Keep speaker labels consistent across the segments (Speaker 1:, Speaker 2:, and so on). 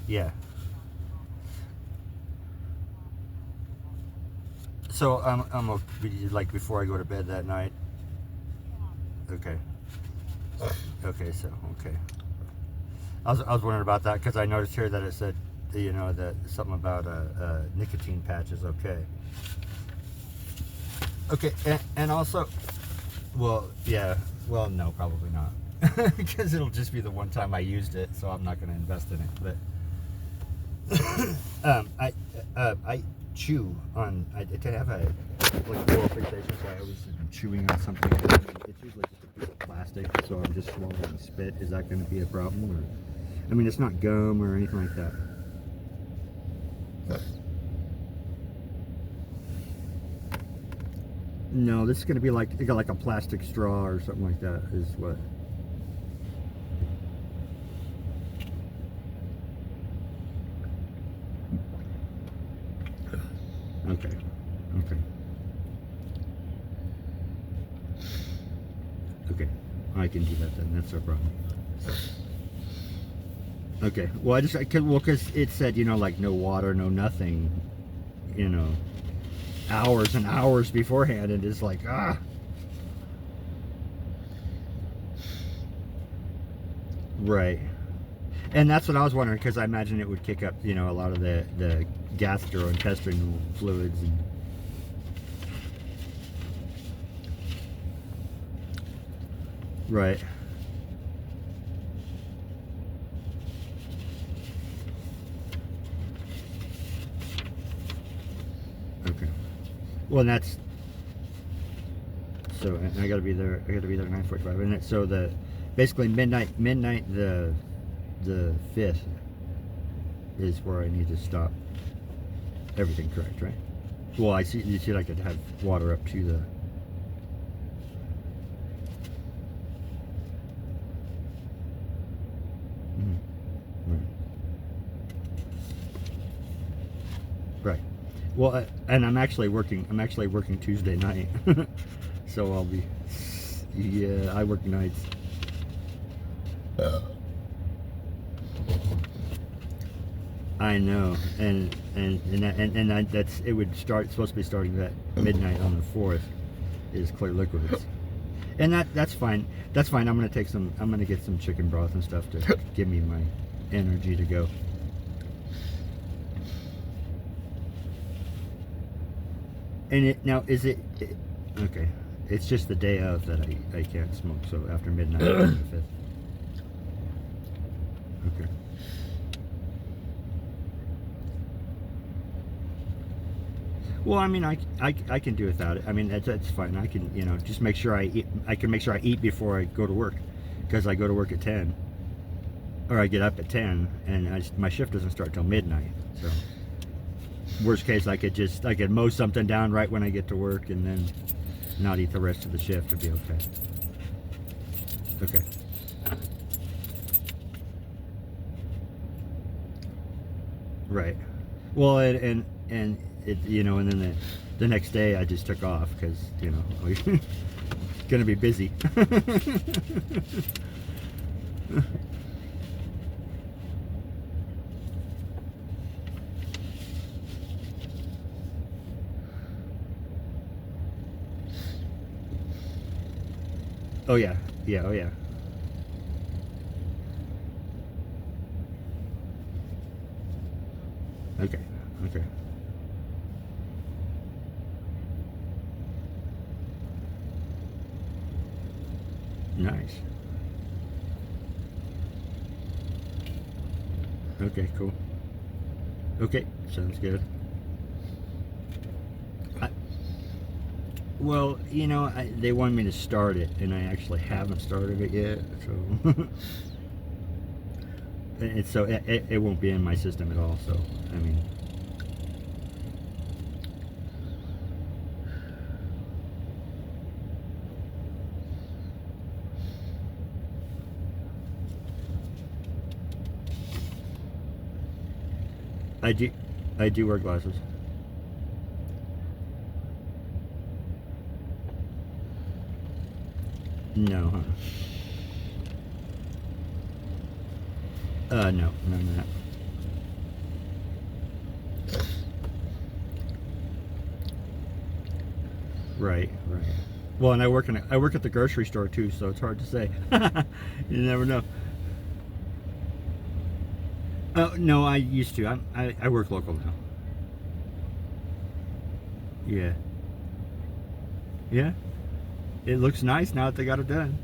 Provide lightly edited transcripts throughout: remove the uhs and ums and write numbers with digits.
Speaker 1: Yeah. So I'm like before I go to bed that night. Okay. Okay. So okay. I was wondering about that because I noticed here that it said, that something about a nicotine patch is okay. Okay, and also, well, yeah, well, no, probably not, because it'll just be the one time I used it, so I'm not going to invest in it. But I chew on. I have a like oral fixation, so I always am chewing on something. It's usually just a piece of plastic, so I'm just swallowing spit. Is that going to be a problem? Or, I mean, it's not gum or anything like that. No, this is going to be like a plastic straw or something like that. Is what. Okay. Okay. Okay. I can do that then. That's no problem. Okay. Well, because it said, like no water, no nothing, you know, hours and hours beforehand, and it's like, ah. Right. And that's what I was wondering, because I imagine it would kick up, a lot of the gastrointestinal fluids. And, right. Okay. Well, and that's so. And I got to be there. I got to be there at 9:45. And so basically midnight the 5th is where I need to stop everything. Correct, right? Well, I see. You said I could have water up to the. Mhm. Right. Right. Well, and I'm actually working. I'm actually working Tuesday night, so I'll be. Yeah, I work nights. I know, and that's it would start supposed to be starting at midnight on the 4th is clear liquids, and that's fine. That's fine. I'm gonna take some. I'm gonna get some chicken broth and stuff to give me my energy to go. And now okay? It's just the day of that I can't smoke. So after midnight on the 5th. Okay. Well, I mean, I can do without it. I mean, that's fine. I can, just make sure I eat. I can make sure I eat before I go to work, because I go to work at 10, or I get up at 10, and my shift doesn't start till midnight. So, worst case, I could mow something down right when I get to work, and then not eat the rest of the shift. It'd be okay. Okay. Right. Well, and it, and then the next day I just took off because gonna be busy. Oh yeah, yeah, oh yeah. Okay, okay, nice. Okay, cool. Okay, sounds good. I, well, they wanted me to start it, and I actually haven't started it yet, so it won't be in my system at all. So I mean, I do I do wear glasses. No, huh? No, none of that. Right, right. Well, and I work at the grocery store too, so it's hard to say. You never know. No, I used to. I work local now. Yeah. Yeah. It looks nice now that they got it done.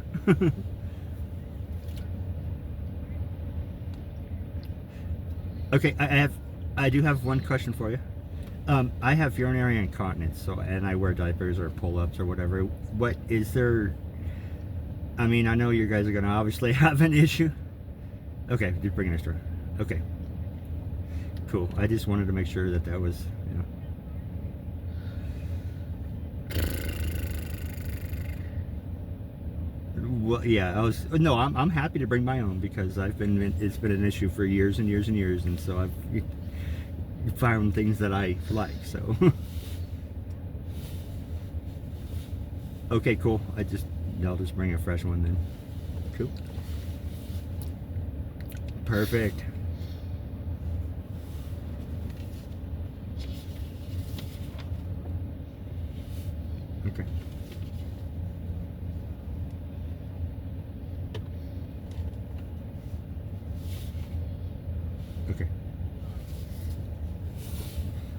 Speaker 1: Okay, I do have one question for you. I have urinary incontinence, so and I wear diapers or pull-ups or whatever. What is there? I mean, I know you guys are gonna obviously have an issue. Okay, just bring it extra. Okay, cool. I just wanted to make sure that that was, you know. Well, yeah, no, I'm happy to bring my own because it's been an issue for years and years and years, and so I've found things that I like. So okay, cool. I'll just bring a fresh one then. Cool. Perfect. Okay. Okay.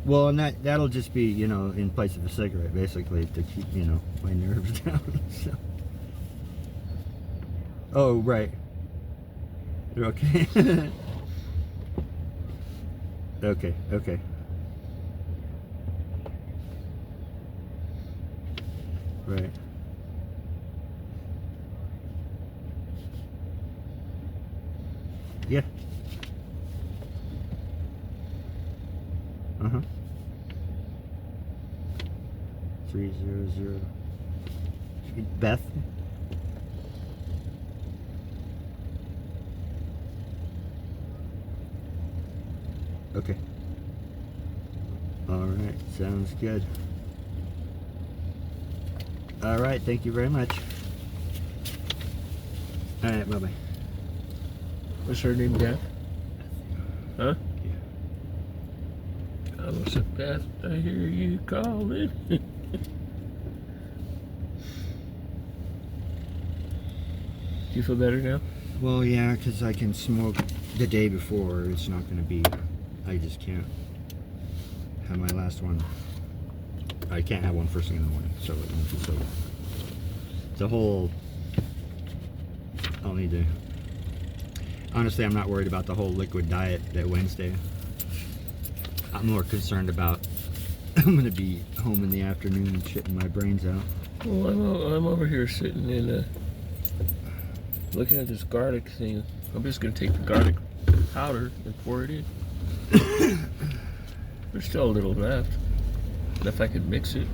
Speaker 1: Well, and that'll just be, you know, in place of a cigarette, basically, to keep, you know, my nerves down. So. Oh, right. Okay. Okay. Okay. Right. Yeah. Uh-huh. 300. Beth? Okay. All right. Sounds good. All right. Thank you very much. All right. Bye-bye.
Speaker 2: What's her name, Beth? Huh?
Speaker 1: Yeah.
Speaker 2: I was at Beth. I hear you calling. Do you feel better now?
Speaker 1: Well, yeah, because I can smoke the day before. It's not going to be... I just can't have my last one. I can't have one first thing in the morning. So it's a whole... I'll need to... Honestly, I'm not worried about the whole liquid diet that Wednesday. I'm more concerned about I'm going to be home in the afternoon and shitting my brains out.
Speaker 2: Well, I'm over here sitting in looking at this garlic thing. I'm just going to take the garlic powder and pour it in. There's still a little left. And if I could mix it,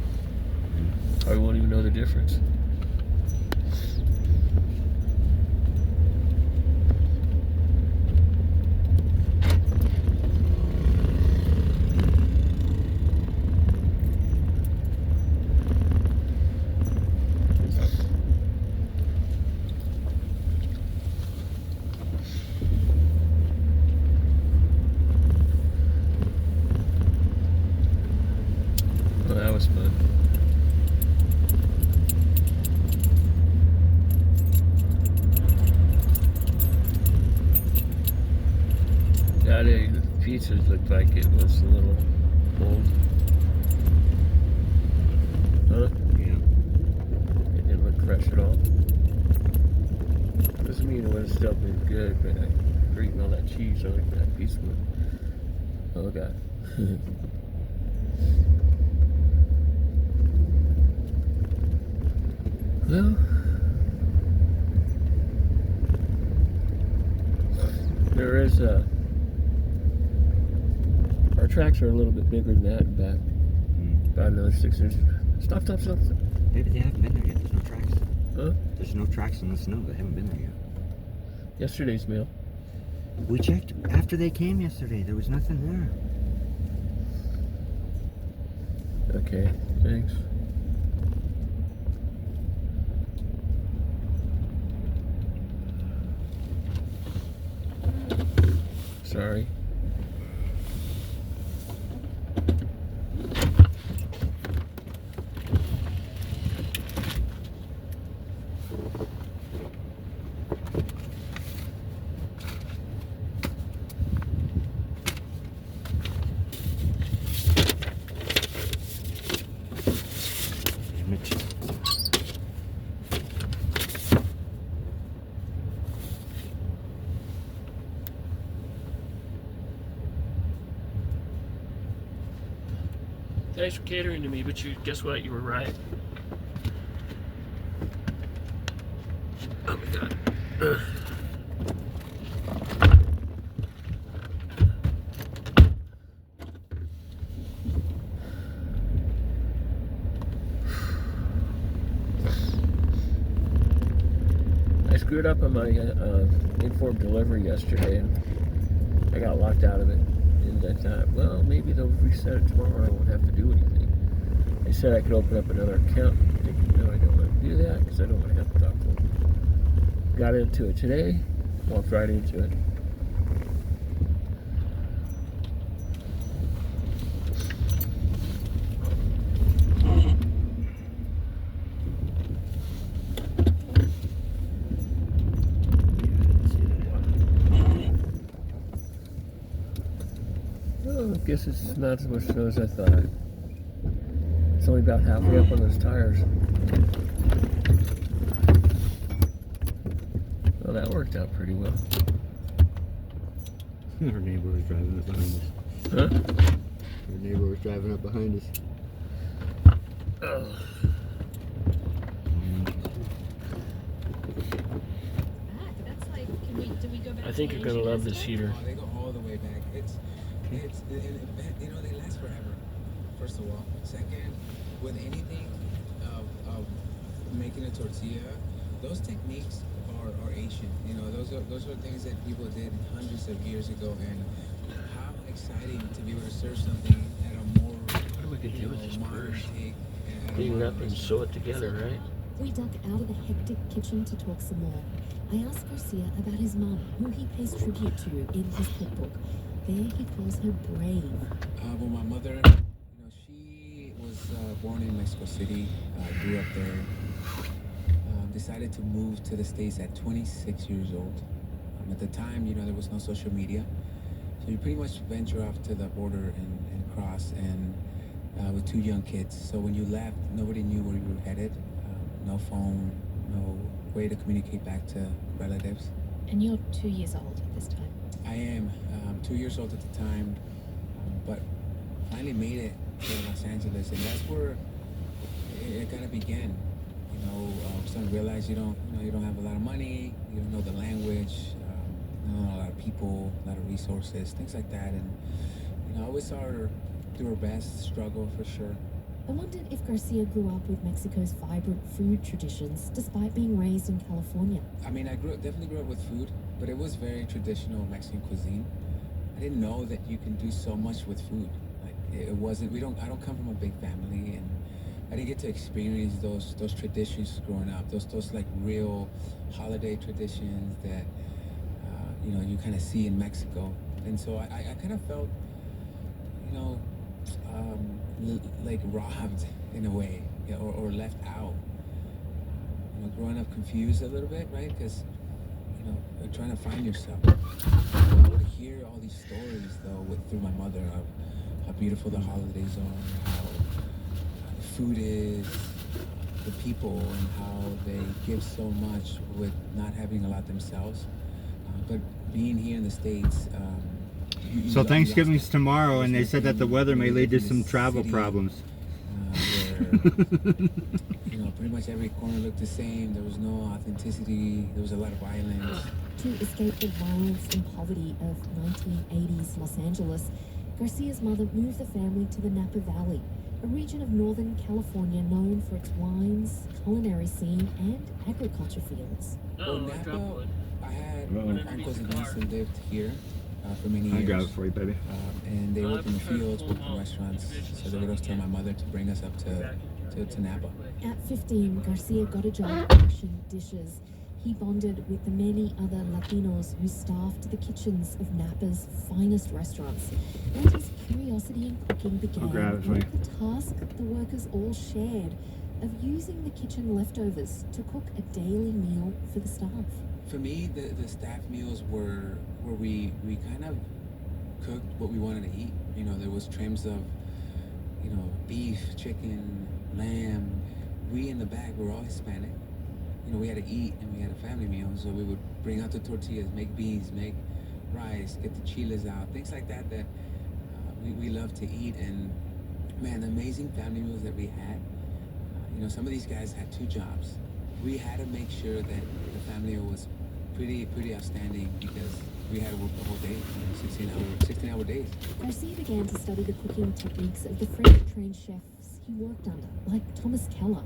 Speaker 2: I won't even know the difference. Well, that was fun. God, the pizza looked like it was a little old. Huh?
Speaker 1: Yeah.
Speaker 2: It didn't look fresh at all. Doesn't mean it wouldn't still be good, but after eating all that cheese, I like that pizza. Oh, God. Well, there is our tracks are a little bit bigger than that in back. About another 6 inches. Stop.
Speaker 1: Maybe they haven't been there yet. There's no tracks.
Speaker 2: Huh?
Speaker 1: There's no tracks in the snow. They haven't been there yet.
Speaker 2: Yesterday's mail.
Speaker 1: We checked after they came yesterday. There was nothing there.
Speaker 2: Okay, thanks. Sorry.
Speaker 1: Damn it.
Speaker 2: Thanks for catering to me, but guess what? You were right. Oh my god. Ugh. I screwed up on my informed delivery yesterday, and I got locked out of it. And I thought, well, maybe they'll reset it tomorrow. I won't have to do anything. They said I could open up another account. I'm thinking, no, I don't want to do that because I don't want to have to talk to them. Got into it today. Walked right into it. Oh, I guess it's not as much snow as I thought. It's only about halfway up on those tires. Well, that worked out pretty well.
Speaker 1: Our neighbor was driving up behind us.
Speaker 2: Huh?
Speaker 1: Our neighbor was driving up behind us.
Speaker 2: Oh.
Speaker 3: That's like, do we go back?
Speaker 2: I think you're gonna love this heater.
Speaker 4: Oh, they go all the way back. You know, they last forever. First of all, second, with anything of making a tortilla, those techniques are ancient. You know, those are things that people did hundreds of years ago, and how exciting to be able to serve something at a more
Speaker 2: What do we do with this
Speaker 4: modern
Speaker 2: purse?
Speaker 4: take.
Speaker 2: Clean it up and sew it together, right?
Speaker 3: We duck out of the hectic kitchen to talk some more. I ask Garcia about his mum, who he pays tribute to in his cookbook. There he calls her brave.
Speaker 4: Well, my mother, you know, she was born in Mexico City, grew up there, decided to move to the States at 26 years old. At the time, you know, there was no social media. So you pretty much venture off to the border and cross, and with two young kids. So when you left, nobody knew where you were headed. No phone, no way to communicate back to relatives.
Speaker 3: And you're 2 years old at this time.
Speaker 4: I am 2 years old at the time, but finally made it to Los Angeles, and that's where it kind of began. You know, starting to realize you don't have a lot of money, you don't know the language, you don't know a lot of people, a lot of resources, things like that, and you know, I always saw her do her best, struggle for sure.
Speaker 3: I wondered if Garcia grew up with Mexico's vibrant food traditions, despite being raised in California.
Speaker 4: I mean, I definitely grew up with food, but it was very traditional Mexican cuisine. I didn't know that you can do so much with food. Like it wasn't. I don't come from a big family, and I didn't get to experience those traditions growing up. Those like real holiday traditions that you know, you kind of see in Mexico. And so I kind of felt, you know, like robbed in a way, you know, or left out. You know, growing up confused a little bit, right? Because, you know, trying to find yourself. I would hear all these stories though through my mother of how beautiful the holidays are, how the food is, the people, and how they give so much with not having a lot themselves. But being here in the States.
Speaker 1: So Thanksgiving's tomorrow, and they said that the weather may lead to some travel problems.
Speaker 4: Where, you know, pretty much every corner looked the same. There was no authenticity. There was a lot of violence.
Speaker 3: To escape the violence and poverty of 1980s Los Angeles, Garcia's mother moved the family to the Napa Valley, a region of Northern California known for its wines, culinary scene, and agriculture fields.
Speaker 4: Well, Napa, I had uncles and aunts who lived here for many years.
Speaker 1: I'll grab it for you, baby.
Speaker 4: And they worked in the fields, worked in restaurants. So they would always tell my mother to bring us up to Napa.
Speaker 3: At 15, Garcia got a job washing dishes. He bonded with the many other Latinos who staffed the kitchens of Napa's finest restaurants. And his curiosity in cooking began
Speaker 1: I'll grab it for
Speaker 3: with
Speaker 1: you.
Speaker 3: the task the workers all shared, of using the kitchen leftovers to cook a daily meal for the staff.
Speaker 4: For me, the staff meals were where we kind of cooked what we wanted to eat. You know, there was trims of, you know, beef, chicken, lamb. We in the back, we were all Hispanic. You know, we had to eat and we had a family meal, so we would bring out the tortillas, make beans, make rice, get the chiles out, things like that we love to eat. And man, the amazing family meals that we had. You know, some of these guys had 2 jobs. We had to make sure that the family was pretty outstanding because we had to work the whole day, 16-hour days.
Speaker 3: Garcia began to study the cooking techniques of the French-trained chefs he worked under, like Thomas Keller,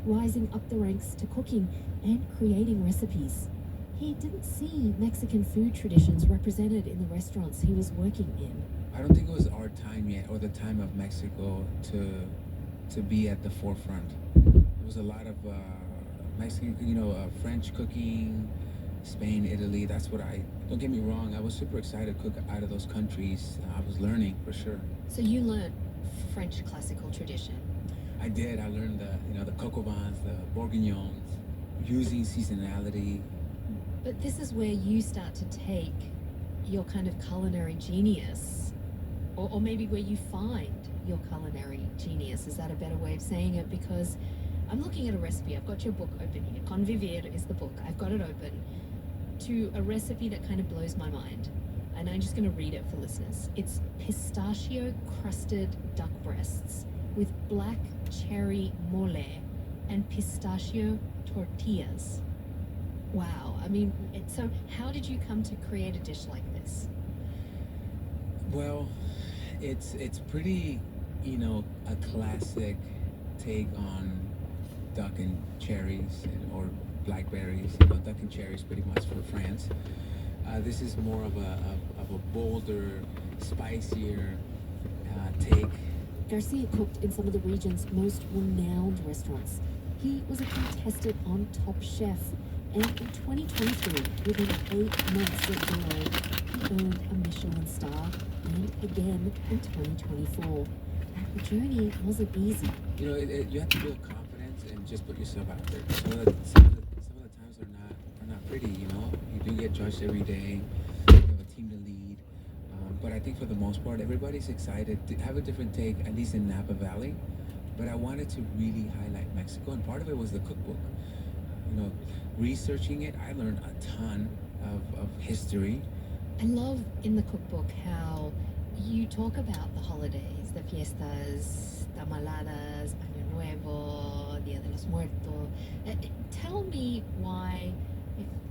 Speaker 3: rising up the ranks to cooking and creating recipes. He didn't see Mexican food traditions represented in the restaurants he was working in.
Speaker 4: I don't think it was our time yet, or the time of Mexico, to be at the forefront. There was a lot of Mexican, French cooking, Spain, Italy. That's what don't get me wrong, I was super excited to cook out of those countries. I was learning for sure.
Speaker 3: So you learned French classical tradition.
Speaker 4: I did. I learned the coq au vins, the bourguignons, using seasonality.
Speaker 3: But this is where you start to take your kind of culinary genius, or maybe where you find your culinary genius. Is that a better way of saying it? Because I'm looking at a recipe. I've got your book open here. Convivir is the book. I've got it open to a recipe that kind of blows my mind. And I'm just going to read it for listeners. It's pistachio crusted duck breasts with black cherry mole and pistachio tortillas. Wow. I mean, so how did you come to create a dish like this?
Speaker 4: Well, it's pretty, a classic take on duck and cherries or blackberries. Duck and cherries pretty much for France. This is more of a bolder, spicier take.
Speaker 3: Garcia cooked in some of the region's most renowned restaurants. He was a contestant on Top Chef, and in 2023, within 8 months of the role, he earned a Michelin star, and again in 2024. The journey wasn't easy.
Speaker 4: You have to build confidence and just put yourself out there. Some of the times are not pretty. You do get judged every day. You have a team to lead. But I think for the most part, everybody's excited to have a different take, at least in Napa Valley. But I wanted to really highlight Mexico, and part of it was the cookbook. Researching it, I learned a ton of history.
Speaker 3: I love in the cookbook how you talk about the holidays, the fiestas, tamaladas, Año Nuevo, Dia de los Muertos. Tell me why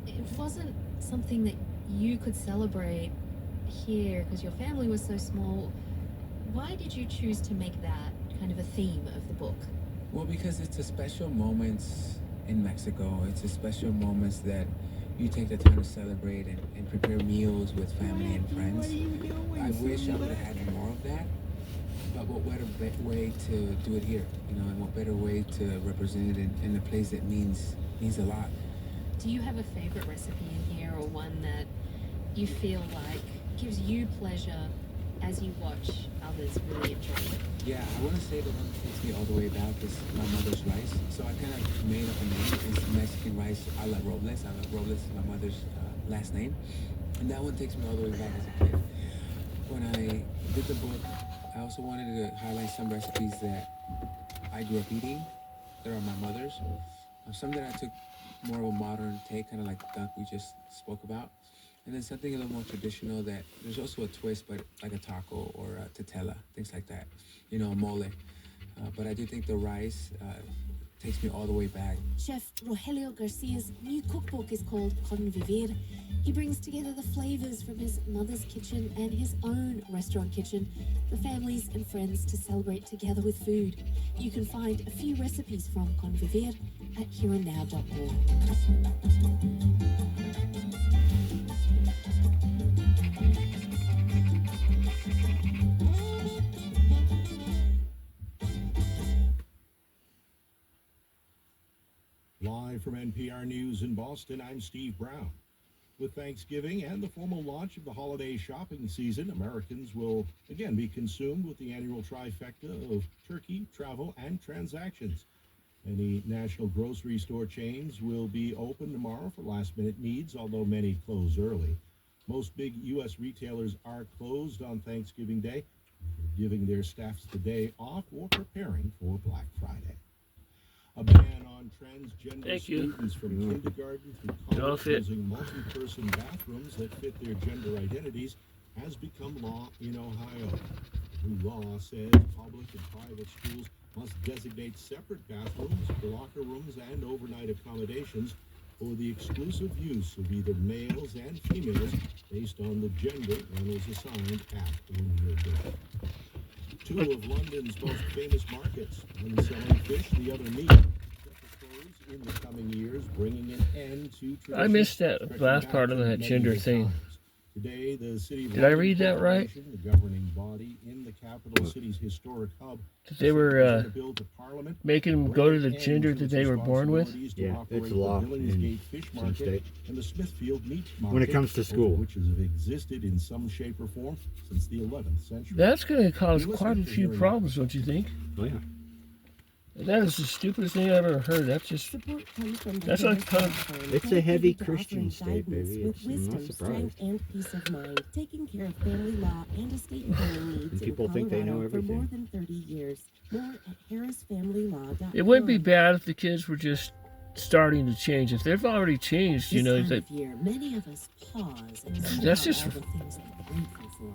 Speaker 3: it wasn't something that you could celebrate here because your family was so small. Why did you choose to make that kind of a theme of the book?
Speaker 4: Well, because it's a special moments in Mexico. It's a special moments that you take the time to celebrate and prepare meals with family and friends. I wish I would have had more of that, but what better way to do it here, and what better way to represent it in a place that means a lot.
Speaker 3: Do you have a favorite recipe in here, or one that you feel like gives you pleasure as you watch others really enjoy it?
Speaker 4: Yeah, I want to say the one that takes me all the way back is my mother's rice. So I kind of made up a name. It's Mexican rice a la Robles. Robles is my mother's last name. And that one takes me all the way back as a kid. When I did the book, I also wanted to highlight some recipes that I grew up eating that are my mother's. Some that I took more of a modern take, kind of like the duck we just spoke about. And then something a little more traditional that there's also a twist, but like a taco or a tetela, things like that. Mole. But I do think the rice takes me all the way back.
Speaker 3: Chef Rogelio Garcia's new cookbook is called Convivir. He brings together the flavors from his mother's kitchen and his own restaurant kitchen for families and friends to celebrate together with food. You can find a few recipes from Convivir at hereandnow.org.
Speaker 5: Live from NPR News in Boston, I'm Steve Brown. With Thanksgiving and the formal launch of the holiday shopping season, Americans will again be consumed with the annual trifecta of turkey, travel, and transactions. Many national grocery store chains will be open tomorrow for last-minute needs, although many close early. Most big U.S. retailers are closed on Thanksgiving Day, giving their staffs the day off or preparing for Black Friday. A ban on transgender
Speaker 2: Thank you.
Speaker 5: students from kindergarten through
Speaker 2: It all
Speaker 5: college
Speaker 2: fit.
Speaker 5: using multi-person bathrooms that fit their gender identities has become law in Ohio. The new law says public and private schools must designate separate bathrooms, locker rooms, and overnight accommodations for the exclusive use of either males and females based on the gender one is assigned at or near birth. Two of London's most famous markets, one selling fish, the other meat, set to close in the coming years, bringing an end to tradition.
Speaker 2: I missed that
Speaker 5: stretching
Speaker 2: last
Speaker 5: back
Speaker 2: part of
Speaker 5: to
Speaker 2: that
Speaker 5: medieval
Speaker 2: gender thing.
Speaker 5: times. Today, the city of
Speaker 2: Did I
Speaker 5: London
Speaker 2: read that right?
Speaker 5: Corporation, the governing body in the capital city's historic hub,
Speaker 2: That they were
Speaker 5: present a bill to Parliament
Speaker 2: making them go to the gender that they were born with?
Speaker 1: Yeah, it's law in some state.
Speaker 5: And the Smithfield Meat
Speaker 1: When it comes to
Speaker 5: Market,
Speaker 1: school.
Speaker 5: which have existed in some shape or form since the 11th century.
Speaker 2: That's going to cause quite a few problems, don't you think?
Speaker 1: Oh yeah.
Speaker 2: That is the stupidest thing I've ever heard. That's like
Speaker 1: It's a heavy Christian state, baby.
Speaker 6: With
Speaker 1: I'm not
Speaker 6: wisdom,
Speaker 1: surprised.
Speaker 6: strength, and peace of mind, taking care of family law and estate planning needs
Speaker 1: And people
Speaker 6: in
Speaker 1: think they know
Speaker 6: Colorado for more
Speaker 1: everything.
Speaker 6: than 30 years. More at harrisfamilylaw.com.
Speaker 2: It wouldn't be bad if the kids were just starting to change. If they've already changed, you
Speaker 6: This
Speaker 2: know,
Speaker 6: time
Speaker 2: that
Speaker 6: of year, many of us pause and think
Speaker 2: That's
Speaker 6: about
Speaker 2: just-
Speaker 6: all the things we're grateful for.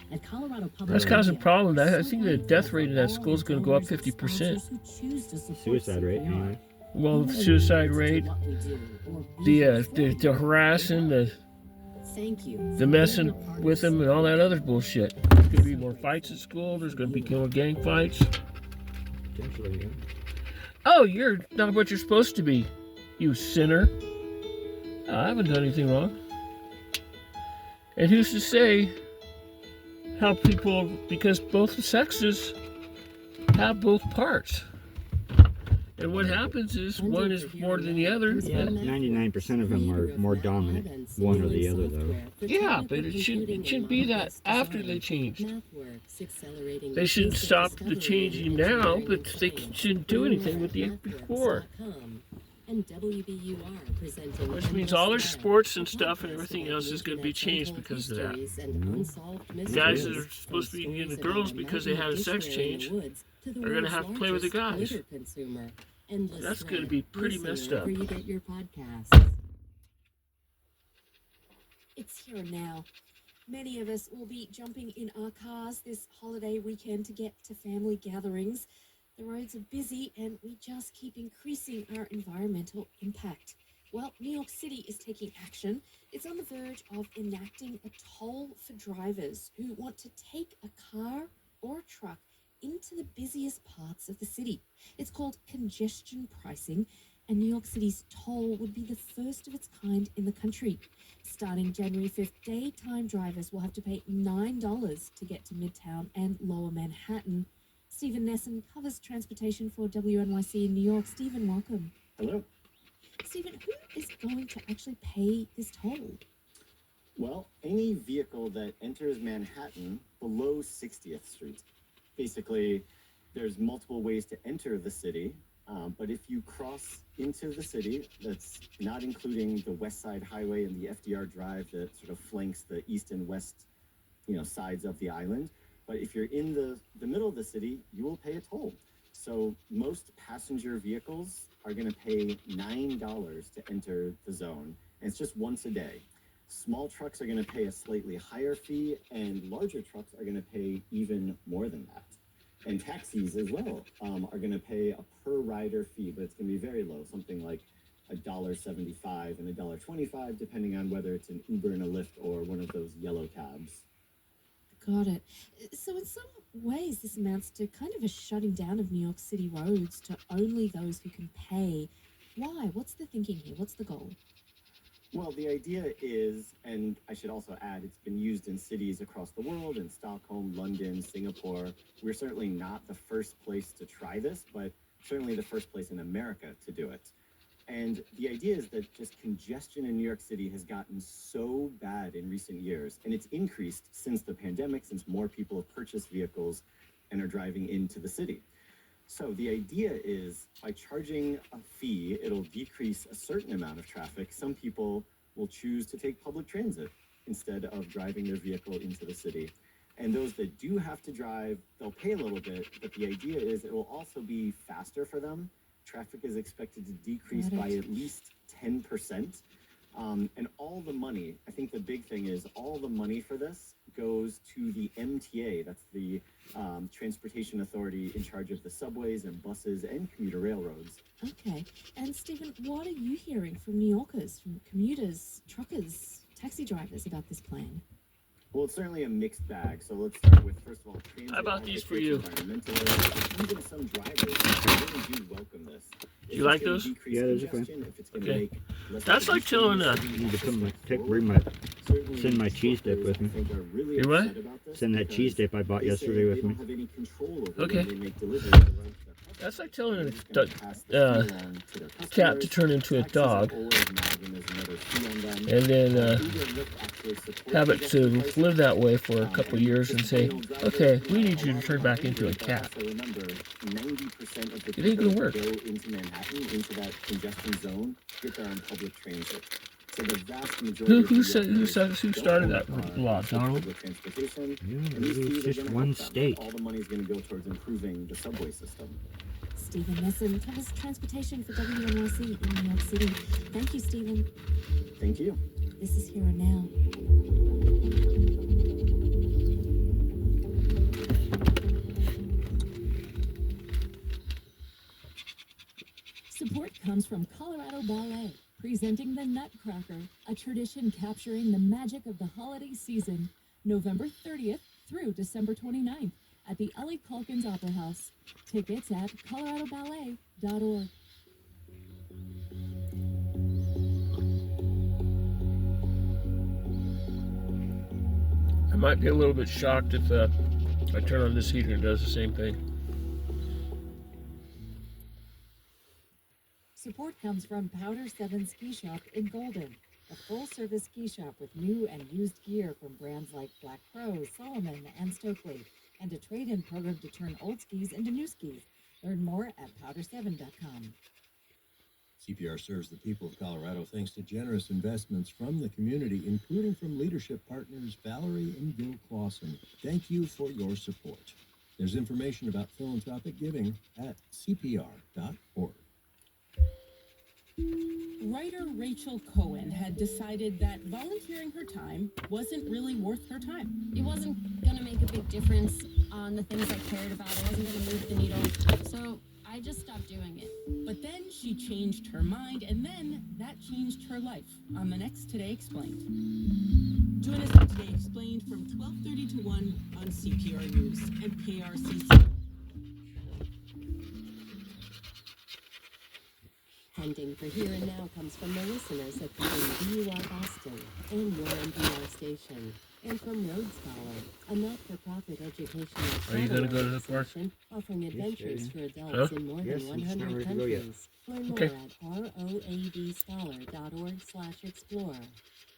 Speaker 6: At Colorado Public
Speaker 2: that's causing
Speaker 6: Radio,
Speaker 2: problems. I
Speaker 6: so
Speaker 2: think the
Speaker 6: grateful
Speaker 2: death
Speaker 6: for
Speaker 2: rate in that
Speaker 6: all
Speaker 2: school is
Speaker 6: the
Speaker 2: going to go up
Speaker 6: donors and
Speaker 2: 50%.
Speaker 6: sponsors who choose to support
Speaker 1: Suicide rate,
Speaker 6: CPR.
Speaker 1: anyway.
Speaker 2: Well,
Speaker 6: Even
Speaker 2: the
Speaker 6: when
Speaker 2: suicide
Speaker 6: we
Speaker 2: rate,
Speaker 6: do what we do, or
Speaker 2: the
Speaker 6: be
Speaker 2: the harassing, the
Speaker 6: Thank you.
Speaker 2: the messing with them, and all that other bullshit. There's going to be more fights at school. There's going to be more gang fights.
Speaker 1: Potentially, yeah.
Speaker 2: Oh, you're not what you're supposed to be, you sinner. I haven't done anything wrong. And who's to say how people, because both sexes have both parts. And what happens is one is more than the other.
Speaker 1: Yeah, 99% of them are more dominant, one or the other, though.
Speaker 2: Yeah, but it shouldn't be that after they changed. They should stop the changing now, but they shouldn't do anything with the before.
Speaker 6: And WBUR presenting
Speaker 2: Which means all their sports and stuff and everything else is going to be changed because of that. Guys that are supposed to be in the girls because they had a sex change are going to have to play with the guys. That's going to be pretty messed up.
Speaker 6: You get your podcasts.
Speaker 3: It's here and now. Many of us will be jumping in our cars this holiday weekend to get to family gatherings. The roads are busy and we just keep increasing our environmental impact. Well, New York City is taking action. It's on the verge of enacting a toll for drivers who want to take a car or a truck into the busiest parts of the city. It's called congestion pricing, and New York City's toll would be the first of its kind in the country. Starting January 5th, daytime drivers will have to pay $9 to get to Midtown and Lower Manhattan. Stephen Nesson covers transportation for WNYC in New York. Stephen, welcome.
Speaker 7: Hello.
Speaker 3: Stephen, who is going to actually pay this toll?
Speaker 7: Well, any vehicle that enters Manhattan below 60th Street. Basically, there's multiple ways to enter the city, but if you cross into the city, that's not including the West Side Highway and the FDR Drive that sort of flanks the east and west, sides of the island. But if you're in the middle of the city, you will pay a toll. So most passenger vehicles are going to pay $9 to enter the zone, and it's just once a day. Small trucks are going to pay a slightly higher fee, and larger trucks are going to pay even more than that. And taxis as well are going to pay a per rider fee, but it's going to be very low, something like $1.75 and $1.25, depending on whether it's an Uber and a Lyft or one of those yellow cabs.
Speaker 3: Got it. So in some ways, this amounts to kind of a shutting down of New York City roads to only those who can pay. Why? What's the thinking here? What's the goal?
Speaker 7: Well, the idea is, and I should also add, it's been used in cities across the world, in Stockholm, London, Singapore. We're certainly not the first place to try this, but certainly the first place in America to do it. And the idea is that just congestion in New York City has gotten so bad in recent years, and it's increased since the pandemic, since more people have purchased vehicles and are driving into the city. So the idea is by charging a fee, it'll decrease a certain amount of traffic. Some people will choose to take public transit instead of driving their vehicle into the city. And those that do have to drive, they'll pay a little bit, but the idea is it will also be faster for them. Traffic is expected to decrease by at least 10%. And all the money, I think the big thing is all the money for this goes to the MTA. That's the transportation authority in charge of the subways and buses and commuter railroads.
Speaker 3: Okay. And Stephen, what are you hearing from New Yorkers, from commuters, truckers, taxi drivers about this plan?
Speaker 7: Well, it's certainly a mixed bag. So let's start with, first of all, transit.
Speaker 2: How about these for you?
Speaker 7: Environmentalists, even some drivers really do welcome this.
Speaker 2: You like those?
Speaker 1: Yeah, those are fine.
Speaker 2: Okay. That's like telling
Speaker 1: I need to send my cheese dip with me.
Speaker 2: You what?
Speaker 1: Send that cheese dip I bought yesterday with me.
Speaker 2: Okay. That's like telling a cat to turn into a dog, and then have it to live that way for a couple years and say, okay, we need you to turn back into a cat. It ain't gonna work. Who started that law, Donald?
Speaker 1: It's just one state.
Speaker 7: All the money is going to go towards improving the subway system.
Speaker 3: Stephen Nesson covers transportation for WNYC in New York City. Thank you, Stephen.
Speaker 7: Thank you.
Speaker 3: This is Here and Now. Support comes from Colorado Ballet, presenting the Nutcracker, a tradition capturing the magic of the holiday season, November 30th through December 29th at the Ellie Calkins Opera House. Tickets at coloradoballet.org.
Speaker 2: I might be a little bit shocked if I turn on this heater and it does the same thing.
Speaker 3: Support comes from Powder 7 Ski Shop in Golden, a full-service ski shop with new and used gear from brands like Black Crow, Solomon, and Stokely, and a trade-in program to turn old skis into new skis. Learn more at powder7.com.
Speaker 5: CPR serves the people of Colorado thanks to generous investments from the community, including from leadership partners Valerie and Gil Clausen. Thank you for your support. There's information about philanthropic giving at cpr.org.
Speaker 8: Writer Rachel Cohen had decided that volunteering her time wasn't really worth her time.
Speaker 9: It wasn't going to make a big difference on the things I cared about. It wasn't going to move the needle. So I just stopped doing it.
Speaker 8: But then she changed her mind, and then that changed her life on the next Today Explained. Join us on Today Explained from 12:30 to 1 on CPR News and KRCC.
Speaker 6: Funding for Here and Now comes from the listeners at WBUR Boston and your NPR station, and from Road Scholar, a not-for-profit educational
Speaker 2: Are you going to go to the park?
Speaker 6: offering adventures for adults in more than 100 countries. Learn more at roadscholar.org/explore.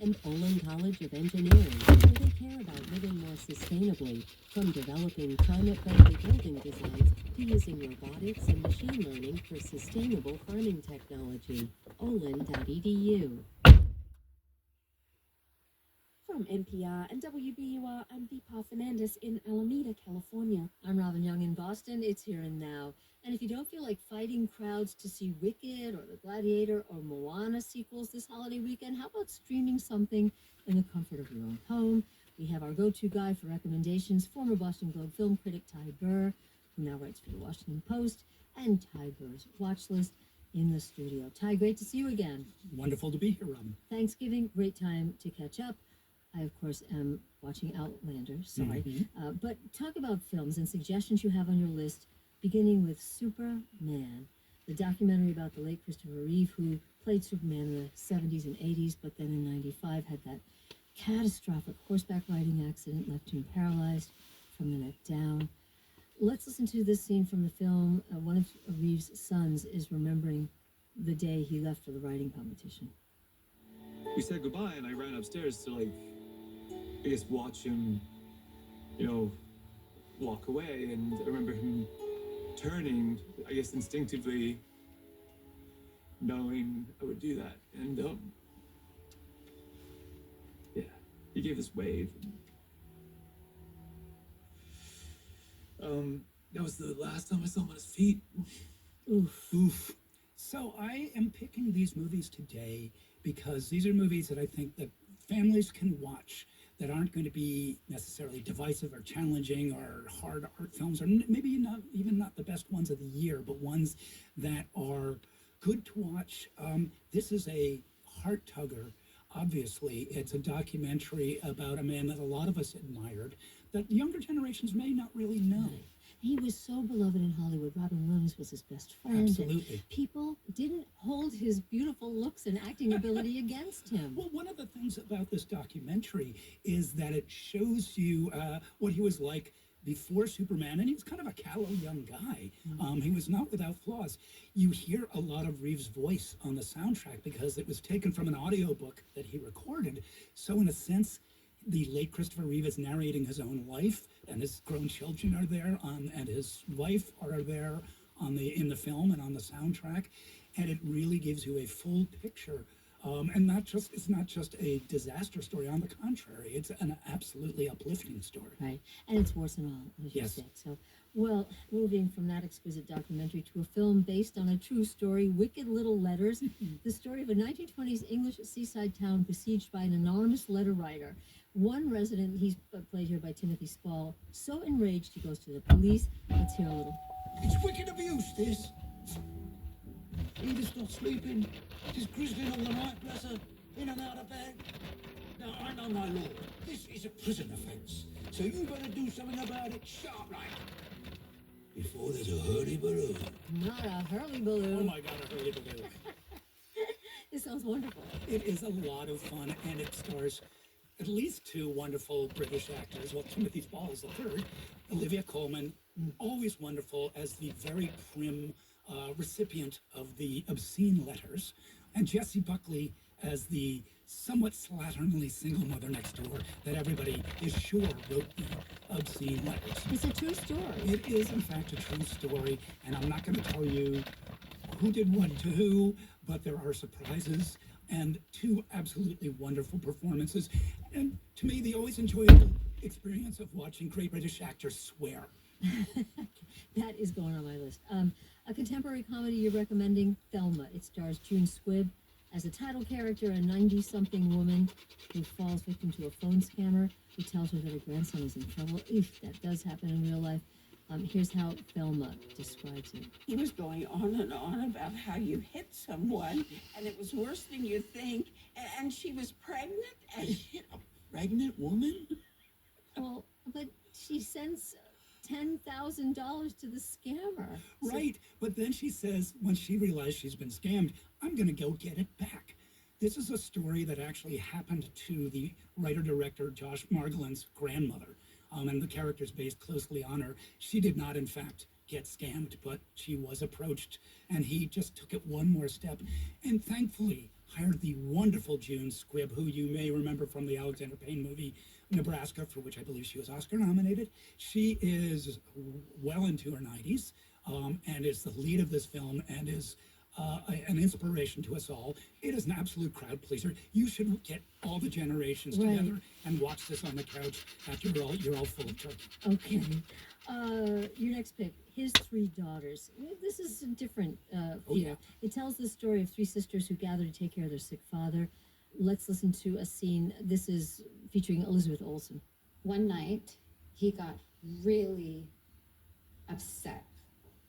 Speaker 6: And Olin College of Engineering, where they care about living more sustainably, from developing climate-friendly building designs to using robotics and machine learning for sustainable farming technology. olin.edu.
Speaker 3: From NPR and WBUR, I'm Deepa Fernandez in Alameda, California. I'm Robin Young in Boston. It's Here and Now. And if you don't feel like fighting crowds to see Wicked or The Gladiator or Moana sequels this holiday weekend, how about streaming something in the comfort of your own home? We have our go-to guy for recommendations, former Boston Globe film critic Ty Burr, who now writes for the Washington Post, and Ty Burr's Watch List in the studio. Ty, great to see you again.
Speaker 10: Wonderful to be here, Robin.
Speaker 3: Thanksgiving, great time to catch up. I, of course, am watching Outlander, sorry. But talk about films and suggestions you have on your list, beginning with Superman, the documentary about the late Christopher Reeve, who played Superman in the 70s and 80s, but then in 95 had that catastrophic horseback riding accident, left him paralyzed from the neck down. Let's listen to this scene from the film. One of Reeve's sons is remembering the day he left for the riding competition.
Speaker 10: We said goodbye, and I ran upstairs to, I guess, watch him, walk away. And I remember him turning, I guess instinctively knowing I would do that. And yeah, he gave this wave. That was the last time I saw him on his feet.
Speaker 11: Oof. So I am picking these movies today because these are movies that I think that families can watch that aren't going to be necessarily divisive or challenging or hard art films, or maybe not the best ones of the year, but ones that are good to watch. This is a heart tugger. Obviously, it's a documentary about a man that a lot of us admired that younger generations may not really know.
Speaker 6: He was so beloved in Hollywood. Robin Williams was his best friend.
Speaker 11: Absolutely.
Speaker 6: People didn't hold his beautiful looks and acting ability against him.
Speaker 11: Well, one of the things about this documentary is that it shows you what he was like before Superman, and he was kind of a callow young guy. He was not without flaws. You hear a lot of Reeves' voice on the soundtrack because it was taken from an audiobook that he recorded. So in a sense, the late Christopher Reeve is narrating his own life, and his grown children are there, and his wife are there in the film and on the soundtrack, and it really gives you a full picture. And it's not just a disaster story. On the contrary, it's an absolutely uplifting story.
Speaker 6: Right, and it's worse than all, as you
Speaker 11: Yes.
Speaker 6: said. So, well, moving from that exquisite documentary to a film based on a true story, Wicked Little Letters, the story of a 1920s English seaside town besieged by an anonymous letter writer. One resident, he's played here by Timothy Spall, so enraged he goes to the police. Let's hear a little.
Speaker 12: It's wicked abuse, this. Edith's not sleeping. She's grizzling all the night, bless her, in and out of bed. Now, I know my law. This is a prison offence. So you better do something about it sharp like. Before there's a hurdy-baloo.
Speaker 6: Not a hurly-baloo.
Speaker 11: Oh my God, a hurly-baloo.
Speaker 6: This sounds wonderful.
Speaker 11: It is a lot of fun, and it stars at least two wonderful British actors. Well, Timothy Spall is the third. Olivia Colman, always wonderful as the very prim recipient of the obscene letters, and Jessie Buckley as the somewhat slatternly single mother next door that everybody is sure wrote the obscene letters.
Speaker 6: It's a true story.
Speaker 11: It is, in fact, a true story, and I'm not going to tell you who did what to who, but there are surprises and two absolutely wonderful performances. And to me, the always enjoyable experience of watching great British actors swear.
Speaker 6: That is going on my list. A contemporary comedy you're recommending, Thelma. It stars June Squibb as a title character, a 90-something woman who falls victim to a phone scammer who tells her that her grandson is in trouble. Oof, that does happen in real life. Here's how Thelma describes it.
Speaker 13: He was going on and on about how you hit someone, and it was worse than you think, and she was pregnant, and
Speaker 12: A pregnant woman?
Speaker 6: Well, but she sends $10,000 to the scammer.
Speaker 11: Right, but then she says, when she realized she's been scammed, I'm going to go get it back. This is a story that actually happened to the writer-director Josh Margolin's grandmother, and the character's based closely on her. She did not, in fact, get scammed, but she was approached, and he just took it one more step, and thankfully hired the wonderful June Squibb, who you may remember from the Alexander Payne movie Nebraska, for which I believe she was Oscar nominated. She is well into her 90s, and is the lead of this film, and is an inspiration to us all. It is an absolute crowd pleaser. You should get all the generations together and watch this on the couch after you're all full of turkey.
Speaker 6: Okay. Your next pick, His Three Daughters. This is a different theater. It tells the story of three sisters who gather to take care of their sick father. Let's listen to a scene. This is featuring Elizabeth Olsen.
Speaker 14: One night, he got really upset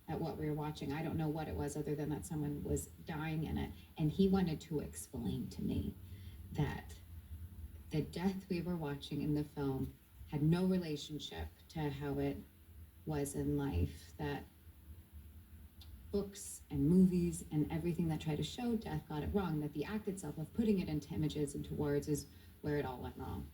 Speaker 14: at what we were watching. I don't know what it was other than that someone was dying in it. And he wanted to explain to me that the death we were watching in the film had no relationship to how it was in life, that books and movies and everything that try to show death got it wrong, that the act itself of putting it into images, into words, is where it all went wrong.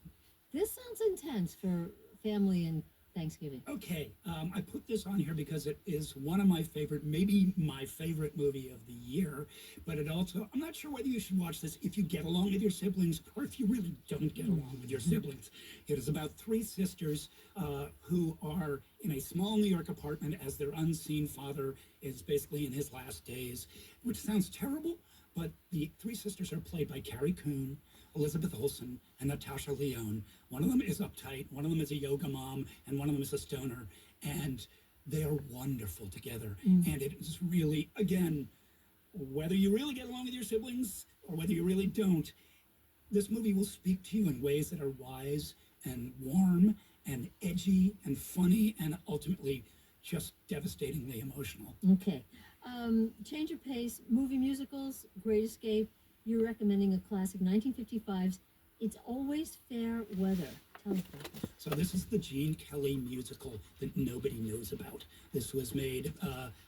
Speaker 6: This sounds intense for family and
Speaker 3: Thanksgiving.
Speaker 11: Okay, I put this on here because it is one of my favorite, maybe my favorite movie of the year. But it also, I'm not sure whether you should watch this if you get along with your siblings or if you really don't get along with your siblings. It is about three sisters who are in a small New York apartment as their unseen father is basically in his last days, which sounds terrible. But the three sisters are played by Carrie Coon, Elizabeth Olsen, and Natasha Lyonne. One of them is uptight, one of them is a yoga mom, and one of them is a stoner. And they are wonderful together. And it is really, again, whether you really get along with your siblings or whether you really don't, this movie will speak to you in ways that are wise and warm and edgy and funny and ultimately just devastatingly emotional.
Speaker 15: Okay. Change of pace, movie musicals, Great Escape. You're recommending a classic 1955's It's Always Fair Weather. Tell us about this.
Speaker 11: So this is the Gene Kelly musical that nobody knows about. This was made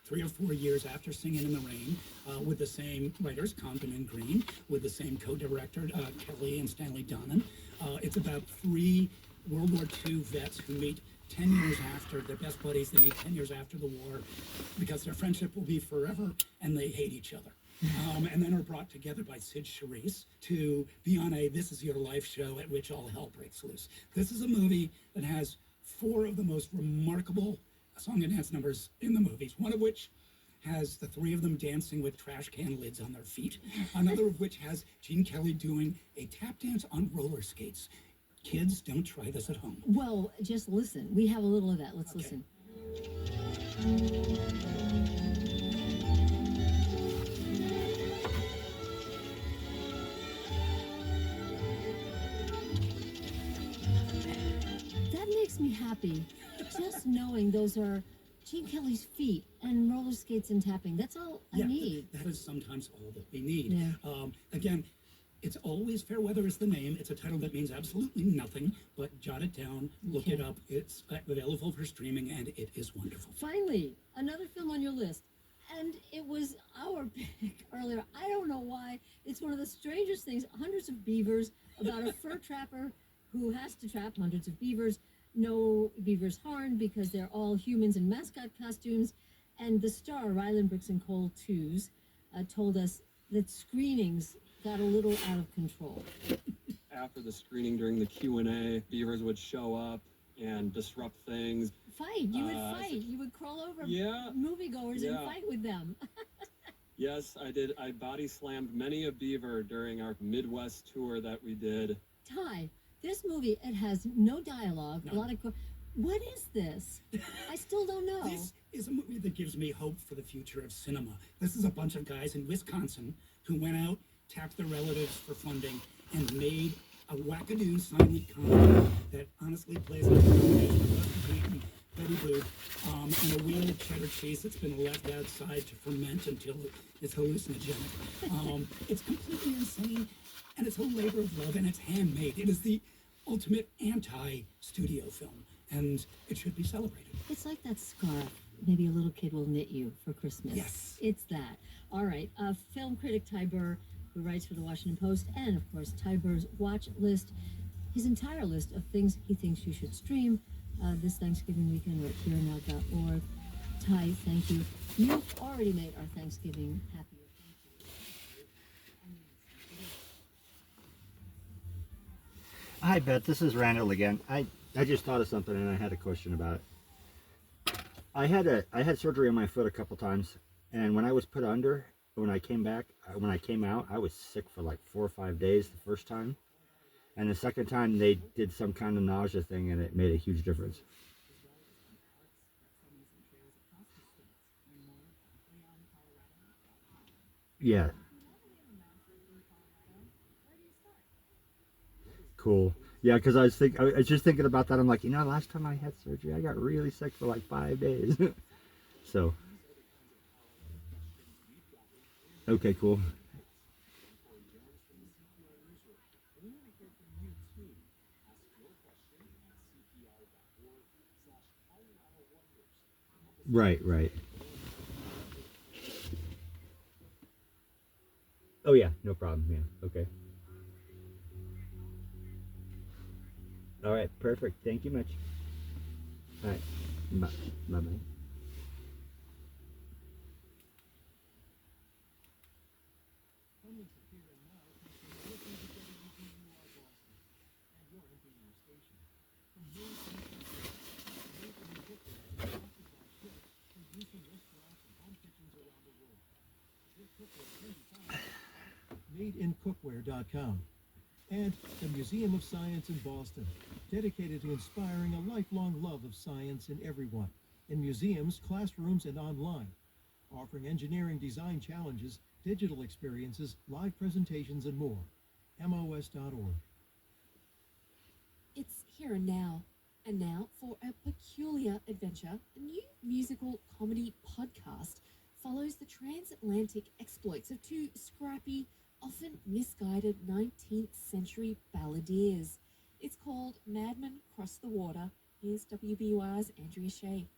Speaker 11: 3 or 4 years after Singing in the Rain with the same writers, Condon and Green, with the same co-director, Kelly and Stanley Donen. It's about 3 World War II vets who meet 10 years after, they're best buddies, they meet 10 years after the war because their friendship will be forever and they hate each other. And then are brought together by Sid Charisse to be on a This Is Your Life show at which all hell breaks loose. This is a movie that has 4 of the most remarkable song and dance numbers in the movies, one of which has the 3 of them dancing with trash can lids on their feet, another of which has Gene Kelly doing a tap dance on roller skates. Kids, don't try this at home.
Speaker 15: Well, just listen. We have a little of that. Let's listen. That makes me happy. Just knowing those are Gene Kelly's feet and roller skates and tapping. That's all I need.
Speaker 11: That is sometimes all that we need.
Speaker 15: Yeah.
Speaker 11: Again, It's Always Fair Weather is the name. It's a title that means absolutely nothing, but jot it down, look it up. It's available for streaming, and it is wonderful.
Speaker 15: Finally, another film on your list. And it was our pick earlier. I don't know why. It's one of the strangest things. Hundreds of beavers about a fur trapper who has to trap hundreds of beavers. No beavers harmed because they're all humans in mascot costumes. And the star, Ryland Brooks and Cole Tews, told us that screenings got a little out of control.
Speaker 10: After the screening during the Q&A, beavers would show up and disrupt things.
Speaker 15: Fight. You would fight. You would crawl over moviegoers and fight with them.
Speaker 10: Yes, I did. I body slammed many a beaver during our Midwest tour that we did.
Speaker 15: Ty, this movie, it has no dialogue, a lot of... What is this? I still don't know.
Speaker 11: This is a movie that gives me hope for the future of cinema. This is a bunch of guys in Wisconsin who went out, tapped their relatives for funding, and made a wackadoo silent comedy that honestly plays like a combination of Buster Keaton, Betty Boop, and a wheel of cheddar cheese that's been left outside to ferment until it's hallucinogenic. It's completely insane, and it's a labor of love, and it's handmade. It is the ultimate anti-studio film, and it should be celebrated.
Speaker 15: It's like that scarf maybe a little kid will knit you for Christmas.
Speaker 11: Yes.
Speaker 15: It's that. All right. Film critic Ty Burr, who writes for the Washington Post, and of course Ty Burr's watch list, his entire list of things he thinks you should stream this Thanksgiving weekend. We're at hereandnow.org. Ty, thank you. You've already made our Thanksgiving happier.
Speaker 1: Hi, Beth. This is Randall again. I just thought of something and I had a question about it. I had surgery on my foot a couple times, and when I was put under, when I came out, I was sick for like 4 or 5 days the first time, and the second time they did some kind of nausea thing, and it made a huge difference. Yeah. Cool. Yeah, because I was just thinking about that. I'm like, last time I had surgery, I got really sick for like 5 days. So. Okay, cool. Right. Oh yeah, no problem. Yeah, okay. All right, perfect. Thank you much. All right. Bye-bye.
Speaker 5: MadeInCookware.com, and the Museum of Science in Boston, dedicated to inspiring a lifelong love of science in everyone, in museums, classrooms, and online, offering engineering design challenges, digital experiences, live presentations, and more. MOS.org.
Speaker 3: It's here and now. And now for a peculiar adventure, a new musical comedy podcast follows the transatlantic exploits of two scrappy, often misguided 19th century balladeers. It's called Madmen Cross the Water. Here's WBUR's Andrea Shea.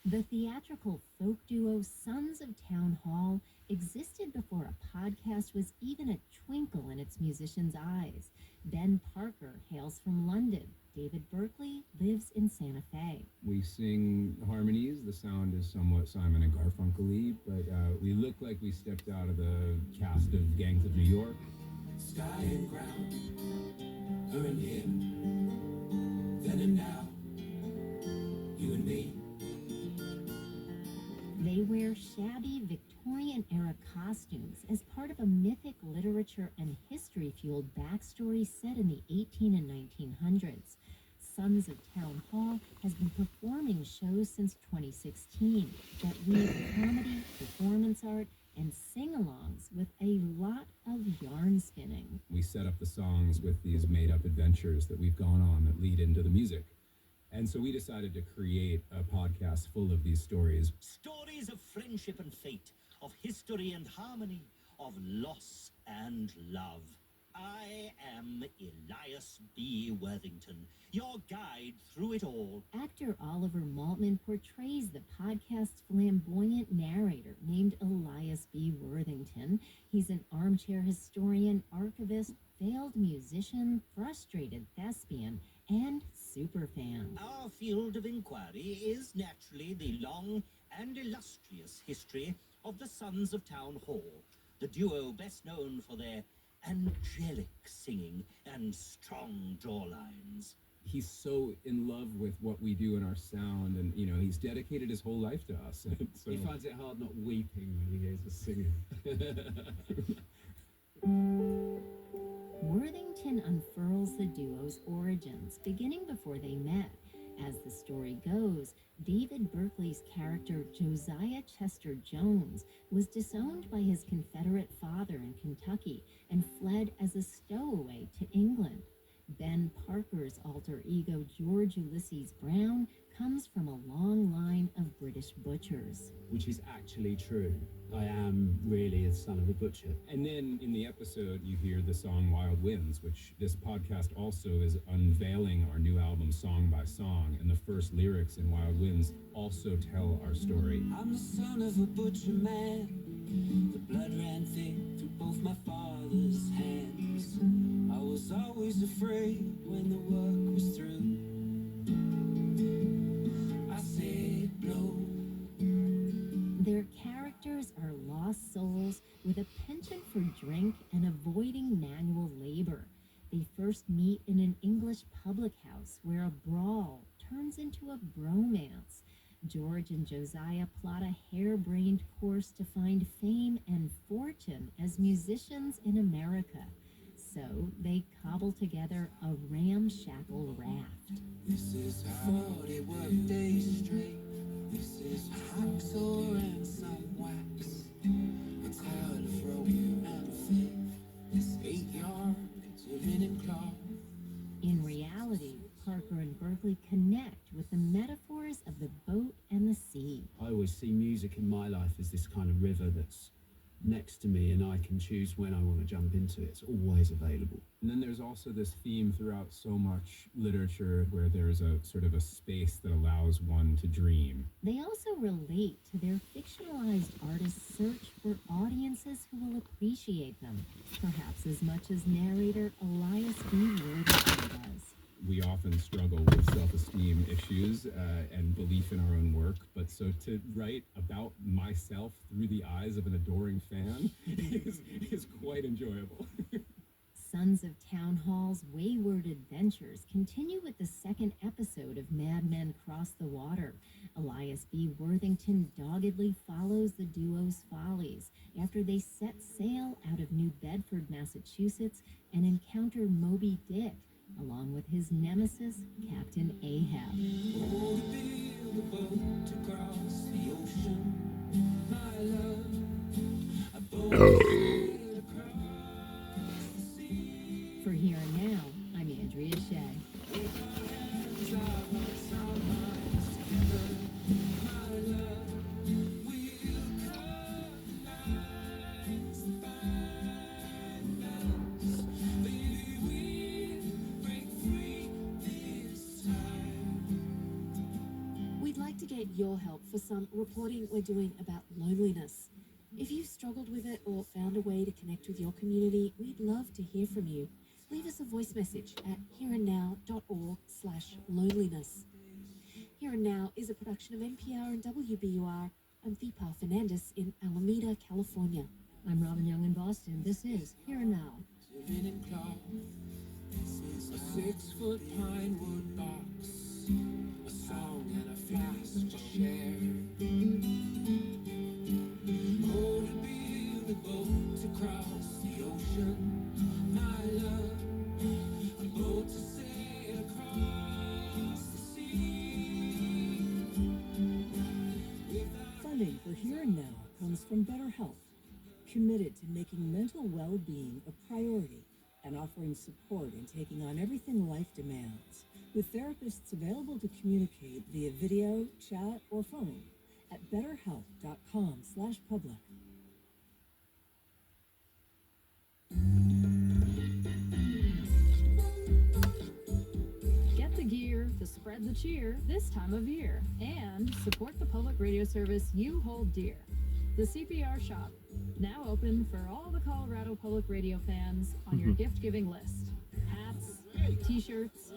Speaker 6: The theatrical folk duo Sons of Town Hall existed before a podcast was even a twinkle in its musicians' eyes. Ben Parker hails from London. David Berkeley lives in Santa Fe.
Speaker 16: We sing harmonies. The sound is somewhat Simon and Garfunkel-y, but we look like we stepped out of the cast of Gangs of New York.
Speaker 12: Sky and ground, her and him, then and now, you and me.
Speaker 6: They wear shabby Victorian-era costumes as part of a mythic literature and history-fueled backstory set in the 18 and 1900s. Sons of Town Hall has been performing shows since 2016 that weave comedy, performance art, and sing-alongs with a lot of yarn spinning.
Speaker 16: We set up the songs with these made-up adventures that we've gone on that lead into the music. And so we decided to create a podcast full of these stories.
Speaker 12: Stories of friendship and fate, of history and harmony, of loss and love. I am Elias B. Worthington, your guide through it all.
Speaker 6: Actor Oliver Maltman portrays the podcast's flamboyant narrator named Elias B. Worthington. He's an armchair historian, archivist, failed musician, frustrated thespian, and superfan.
Speaker 12: Our field of inquiry is naturally the long and illustrious history of the Sons of Town Hall, the duo best known for their angelic singing and strong jawlines.
Speaker 16: He's so in love with what we do in our sound, and he's dedicated his whole life to us. So
Speaker 10: He finds it hard not weeping when he hears us singing.
Speaker 6: Worthington unfurls the duo's origins, beginning before they met. As the story goes, David Berkeley's character Josiah Chester Jones was disowned by his Confederate father in Kentucky and fled as a stowaway to England. Ben Parker's alter ego George Ulysses Brown comes from a long line of British butchers.
Speaker 10: Which is actually true. I am really a son of a butcher.
Speaker 16: And then in the episode, you hear the song Wild Winds, which this podcast also is unveiling our new album song by song. And the first lyrics in Wild Winds also tell our story.
Speaker 12: I'm the son of a butcher man. The blood ran thick through both my father's hands. I was always afraid when the work was through. I said no.
Speaker 6: Their characters are lost souls with a penchant for drink and avoiding manual labor. They first meet in an English public house where a brawl turns into a bromance. George and Josiah plot a harebrained course to find fame and fortune as musicians in America. So they cobble together a ramshackle raft.
Speaker 12: This is 40 work days straight. This is hacksaw and some wax. A cloud of rope and a fifth. This 8 yards of linen cloth.
Speaker 6: In reality, Parker and Berkeley connect with the metaphors of the boat and the sea.
Speaker 10: I always see music in my life as this kind of river that's next to me, and I can choose when I want to jump into it. It's always available.
Speaker 16: And then there's also this theme throughout so much literature where there's a sort of a space that allows one to dream.
Speaker 6: They also relate to their fictionalized artists' search for audiences who will appreciate them, perhaps as much as narrator Elias B. Worthington does.
Speaker 16: we often struggle with self-esteem issues and belief in our own work. But so to write about myself through the eyes of an adoring fan is quite enjoyable.
Speaker 3: Sons of Town Hall's wayward adventures continue with the second episode of Mad Men Cross the Water. Elias B. Worthington doggedly follows the duo's follies after they set sail out of New Bedford, Massachusetts, and encounter Moby Dick, along with his nemesis, Captain Ahab.
Speaker 12: Oh, to build a boat to cross the ocean, my love, a boat to sail across the sea.
Speaker 3: For Here and Now, I'm Andrea Shea.
Speaker 12: With our hands, our hearts, our minds together, my love, we'll colonize the fine lands. Baby, we'll break free this time.
Speaker 3: We'd like to get your help for some reporting we're doing about loneliness. If you've struggled with it or found a way to connect with your community, we'd love to hear from you. Leave us a voice message at hereandnow.org/loneliness. Here and Now is a production of NPR and WBUR. I'm Deepa Fernandez in Alameda, California. I'm Robin Young in Boston. This is Here and Now.
Speaker 12: Linen cloth, a 6-foot pine wood box, a song and a flask to share. Oh, to build a boat to cross the ocean, my love, a boat to sail across the sea.
Speaker 17: Funding for Here and Now comes from BetterHelp, committed to making mental well-being a priority and offering support in taking on everything life demands, with therapists available to communicate via video, chat, or phone at betterhelp.com/public.
Speaker 18: Get the gear to spread the cheer this time of year and support the public radio service you hold dear. The CPR Shop, now open for all the Colorado Public Radio fans on your gift-giving list. Hats, t-shirts,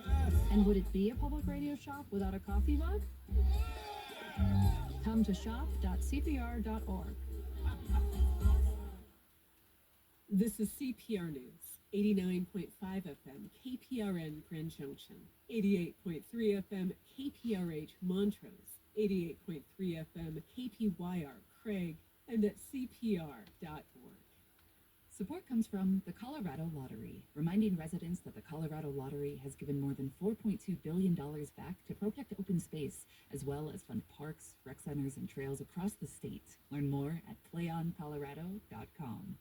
Speaker 18: and would it be a public radio shop without a coffee mug? Come to shop.cpr.org.
Speaker 8: This is CPR News, 89.5 FM, KPRN Grand Junction, 88.3 FM, KPRH Montrose, 88.3 FM, KPYR Craig, and at CPR.org.
Speaker 19: Support comes from the Colorado Lottery, reminding residents that the Colorado Lottery has given more than $4.2 billion back to protect open space, as well as fund parks, rec centers, and trails across the state. Learn more at playoncolorado.com.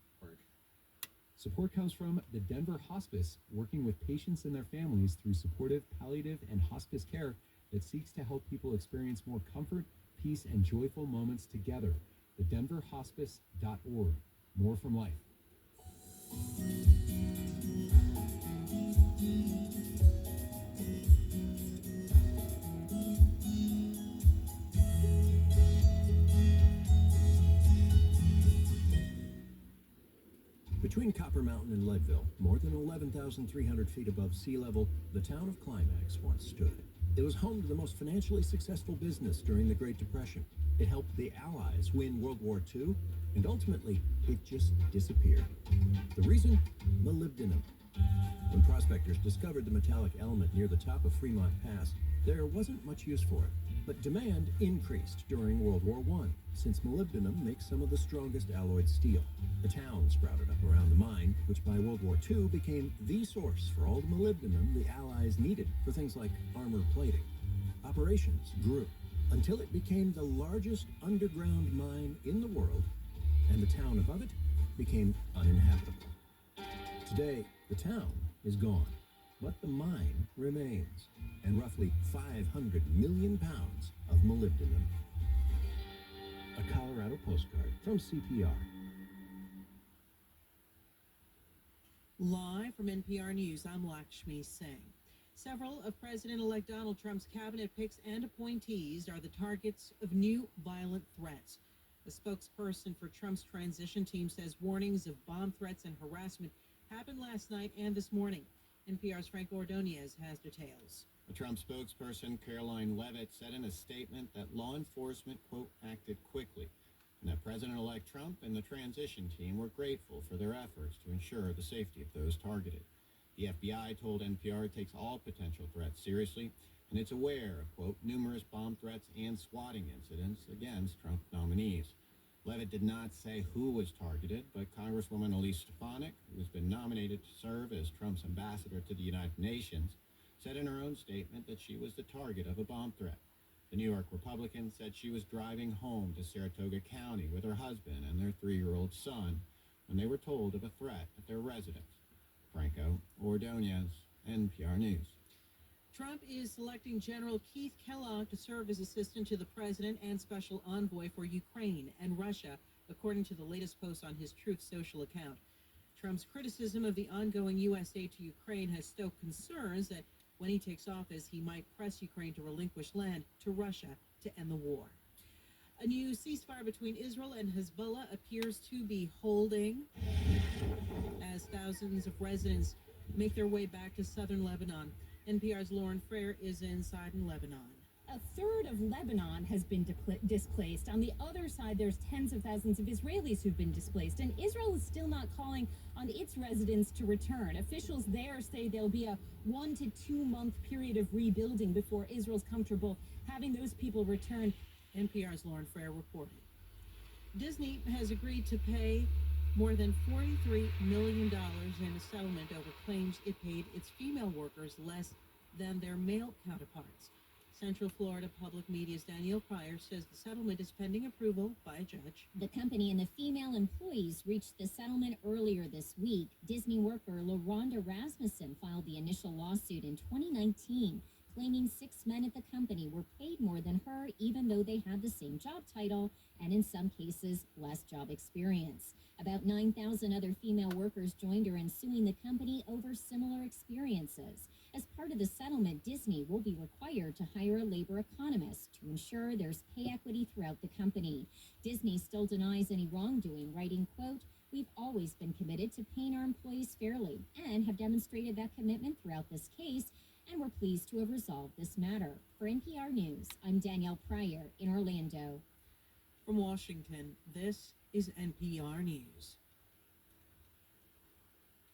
Speaker 16: Support comes from the Denver Hospice, working with patients and their families through supportive palliative and hospice care that seeks to help people experience more comfort, peace, and joyful moments together. TheDenverHospice.org. More from life.
Speaker 20: Between Copper Mountain and Leadville, more than 11,300 feet above sea level, the town of Climax once stood. It was home to the most financially successful business during the Great Depression. It helped the Allies win World War II, and ultimately, it just disappeared. The reason? Molybdenum. When prospectors discovered the metallic element near the top of Fremont Pass, there wasn't much use for it. But demand increased during World War I, since molybdenum makes some of the strongest alloyed steel. The town sprouted up around the mine, which by World War II became the source for all the molybdenum the Allies needed for things like armor plating. Operations grew until it became the largest underground mine in the world, and the town above it became uninhabitable. Today, the town is gone, but the mine remains, and roughly 500 million pounds of molybdenum. A Colorado postcard from CPR.
Speaker 8: Live from NPR News, I'm Lakshmi Singh. Several of President-elect Donald Trump's cabinet picks and appointees are the targets of new violent threats. A spokesperson for Trump's transition team says warnings of bomb threats and harassment happened last night and this morning. NPR's Frank Ordonez has details.
Speaker 7: A Trump spokesperson, Caroline Leavitt, said in a statement that law enforcement, quote, acted quickly, and that President-elect Trump and the transition team were grateful for their efforts to ensure the safety of those targeted. The FBI told NPR it takes all potential threats seriously, and it's aware of, quote, numerous bomb threats and swatting incidents against Trump nominees. Leavitt did not say who was targeted, but Congresswoman Elise Stefanik, who has been nominated to serve as Trump's ambassador to the United Nations, said in her own statement that she was the target of a bomb threat. The New York Republican said she was driving home to Saratoga County with her husband and their 3-year-old son when they were told of a threat at their residence. Franco Ordonez, NPR News.
Speaker 8: Trump is selecting General Keith Kellogg to serve as assistant to the president and special envoy for Ukraine and Russia, according to the latest post on his Truth Social account. Trump's criticism of the ongoing U.S. aid to Ukraine has stoked concerns that when he takes office, he might press Ukraine to relinquish land to Russia to end the war. A new ceasefire between Israel and Hezbollah appears to be holding as thousands of residents make their way back to southern Lebanon. NPR's Lauren Frere is inside in Lebanon.
Speaker 21: A third of Lebanon has been displaced. On the other side, there's tens of thousands of Israelis who've been displaced, and Israel is still not calling on its residents to return. Officials there say there'll be a 1 to 2 month period of rebuilding before Israel's comfortable having those people return.
Speaker 8: NPR's Lauren Frere reporting. Disney has agreed to pay more than $43 million in a settlement over claims it paid its female workers less than their male counterparts. Central Florida Public Media's Danielle Pryor says the settlement is pending approval by a judge.
Speaker 22: The company and the female employees reached the settlement earlier this week. Disney worker LaRonda Rasmussen filed the initial lawsuit in 2019, claiming 6 men at the company were paid more than her, even though they had the same job title and, in some cases, less job experience. About 9,000 other female workers joined her in suing the company over similar experiences. As part of the settlement, Disney will be required to hire a labor economist to ensure there's pay equity throughout the company. Disney still denies any wrongdoing, writing, quote, "We've always been committed to paying our employees fairly and have demonstrated that commitment throughout this case, and we're pleased to have resolved this matter." For NPR News, I'm Danielle Pryor in Orlando.
Speaker 8: From Washington, this is NPR News.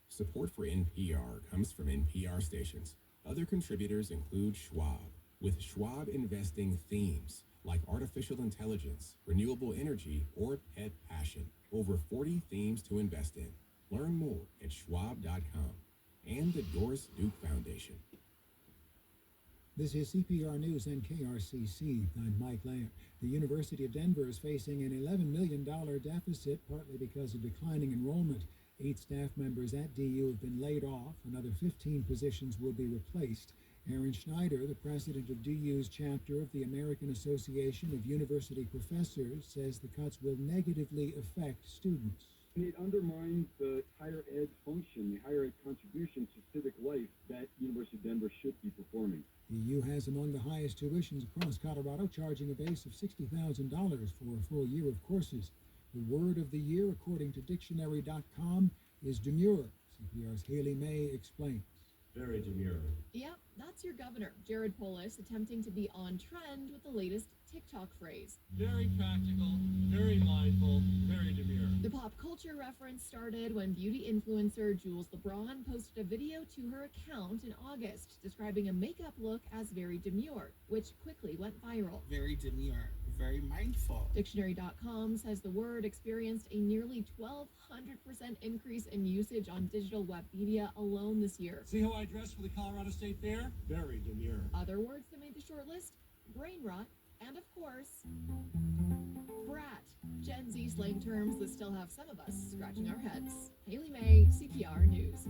Speaker 23: Support for NPR comes from NPR stations. Other contributors include Schwab, with Schwab investing themes like artificial intelligence, renewable energy, or pet passion. Over 40 themes to invest in. Learn more at schwab.com. And the Doris Duke Foundation.
Speaker 24: This is CPR News and KRCC. I'm Mike Lamb. The University of Denver is facing an $11 million deficit, partly because of declining enrollment. 8 staff members at DU have been laid off. Another 15 positions will be replaced. Aaron Schneider, the president of DU's chapter of the American Association of University Professors, says the cuts will negatively affect students.
Speaker 25: It undermines the higher ed function, the higher ed contribution to civic life that University of Denver should be performing.
Speaker 24: DU has among the highest tuitions across Colorado, charging a base of $60,000 for a full year of courses. The word of the year, according to dictionary.com, is demure. CPR's Haley May explains.
Speaker 26: Very demure.
Speaker 27: Yep, that's your governor, Jared Polis, attempting to be on trend with the latest TikTok phrase.
Speaker 26: Very practical, very mindful, very demure.
Speaker 27: The pop culture reference started when beauty influencer Jules LeBron posted a video to her account in August describing a makeup look as very demure, which quickly went viral.
Speaker 28: Very demure, very mindful.
Speaker 27: Dictionary.com says the word experienced a nearly 1,200% increase in usage on digital web media alone this year.
Speaker 26: See how I dress for the Colorado State Fair? Very demure.
Speaker 27: Other words that made the short list: brain rot, and of course, brat. Gen Z slang terms that still have some of us scratching our heads. Haley May, CPR News.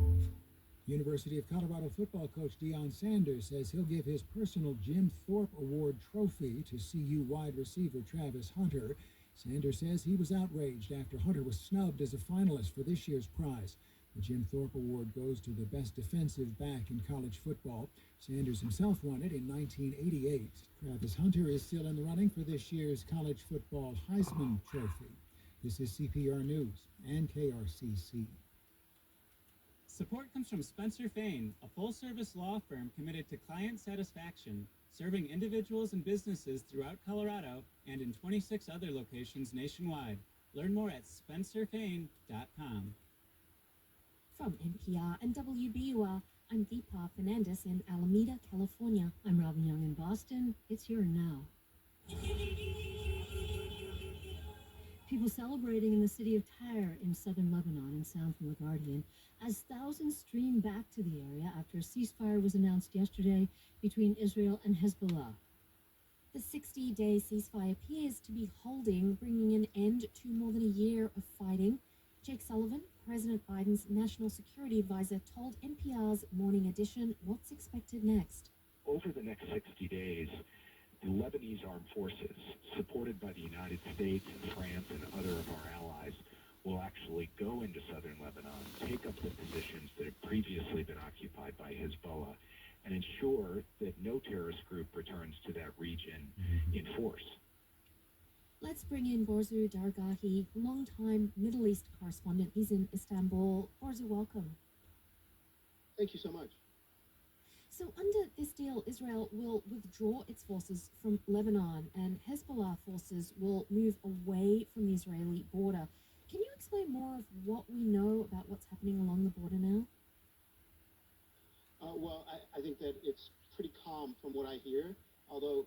Speaker 24: University of Colorado football coach Deion Sanders says he'll give his personal Jim Thorpe Award trophy to CU wide receiver Travis Hunter. Sanders says he was outraged after Hunter was snubbed as a finalist for this year's prize. The Jim Thorpe Award goes to the best defensive back in college football. Sanders himself won it in 1988. Travis Hunter is still in the running for this year's college football Heisman Trophy. This is CPR News and KRCC.
Speaker 1: Support comes from Spencer Fain, a full-service law firm committed to client satisfaction, serving individuals and businesses throughout Colorado and in 26 other locations nationwide. Learn more at spencerfain.com.
Speaker 3: From NPR and WBUR, I'm Deepa Fernandez in Alameda, California.
Speaker 18: I'm Robin Young in Boston. It's here now. People celebrating in the city of Tyre in southern Lebanon, and sound from The Guardian, as thousands stream back to the area after a ceasefire was announced yesterday between Israel and Hezbollah.
Speaker 3: The 60-day ceasefire appears to be holding, bringing an end to more than a year of fighting. Jake Sullivan, President Biden's national security advisor, told NPR's Morning Edition what's expected next.
Speaker 2: Over the next 60 days, the Lebanese armed forces, supported by the United States and France and other of our allies, will actually go into southern Lebanon, take up the positions that have previously been occupied by Hezbollah, and ensure that no terrorist group returns to that region in force.
Speaker 3: Let's bring in Borzu Dargahi, longtime Middle East correspondent. He's in Istanbul. Borzu, welcome.
Speaker 4: Thank you so much.
Speaker 3: So under this deal, Israel will withdraw its forces from Lebanon and Hezbollah forces will move away from the Israeli border. Can you explain more of what we know about what's happening along the border now?
Speaker 4: Well, I think that it's pretty calm from what I hear, although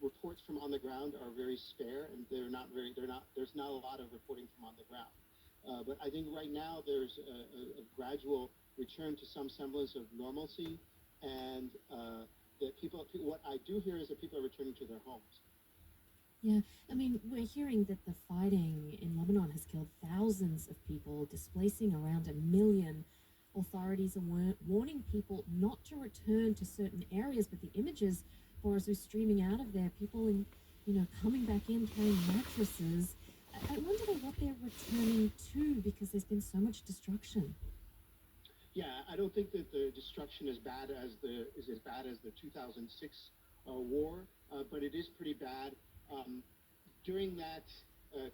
Speaker 4: reports from on the ground are very spare and there's not a lot of reporting from on the ground. But I think right now there's a gradual return to some semblance of normalcy, and that what I do hear is that people are returning to their homes.
Speaker 3: Yeah, I mean, we're hearing that the fighting in Lebanon has killed thousands of people, displacing around 1 million. Authorities are warning people not to return to certain areas, but the images, Borzu, streaming out of there, people in, coming back in carrying mattresses. I wonder what they're returning to, because there's been so much destruction.
Speaker 4: Yeah, I don't think that the destruction is as bad as the 2006 war, but it is pretty bad. During that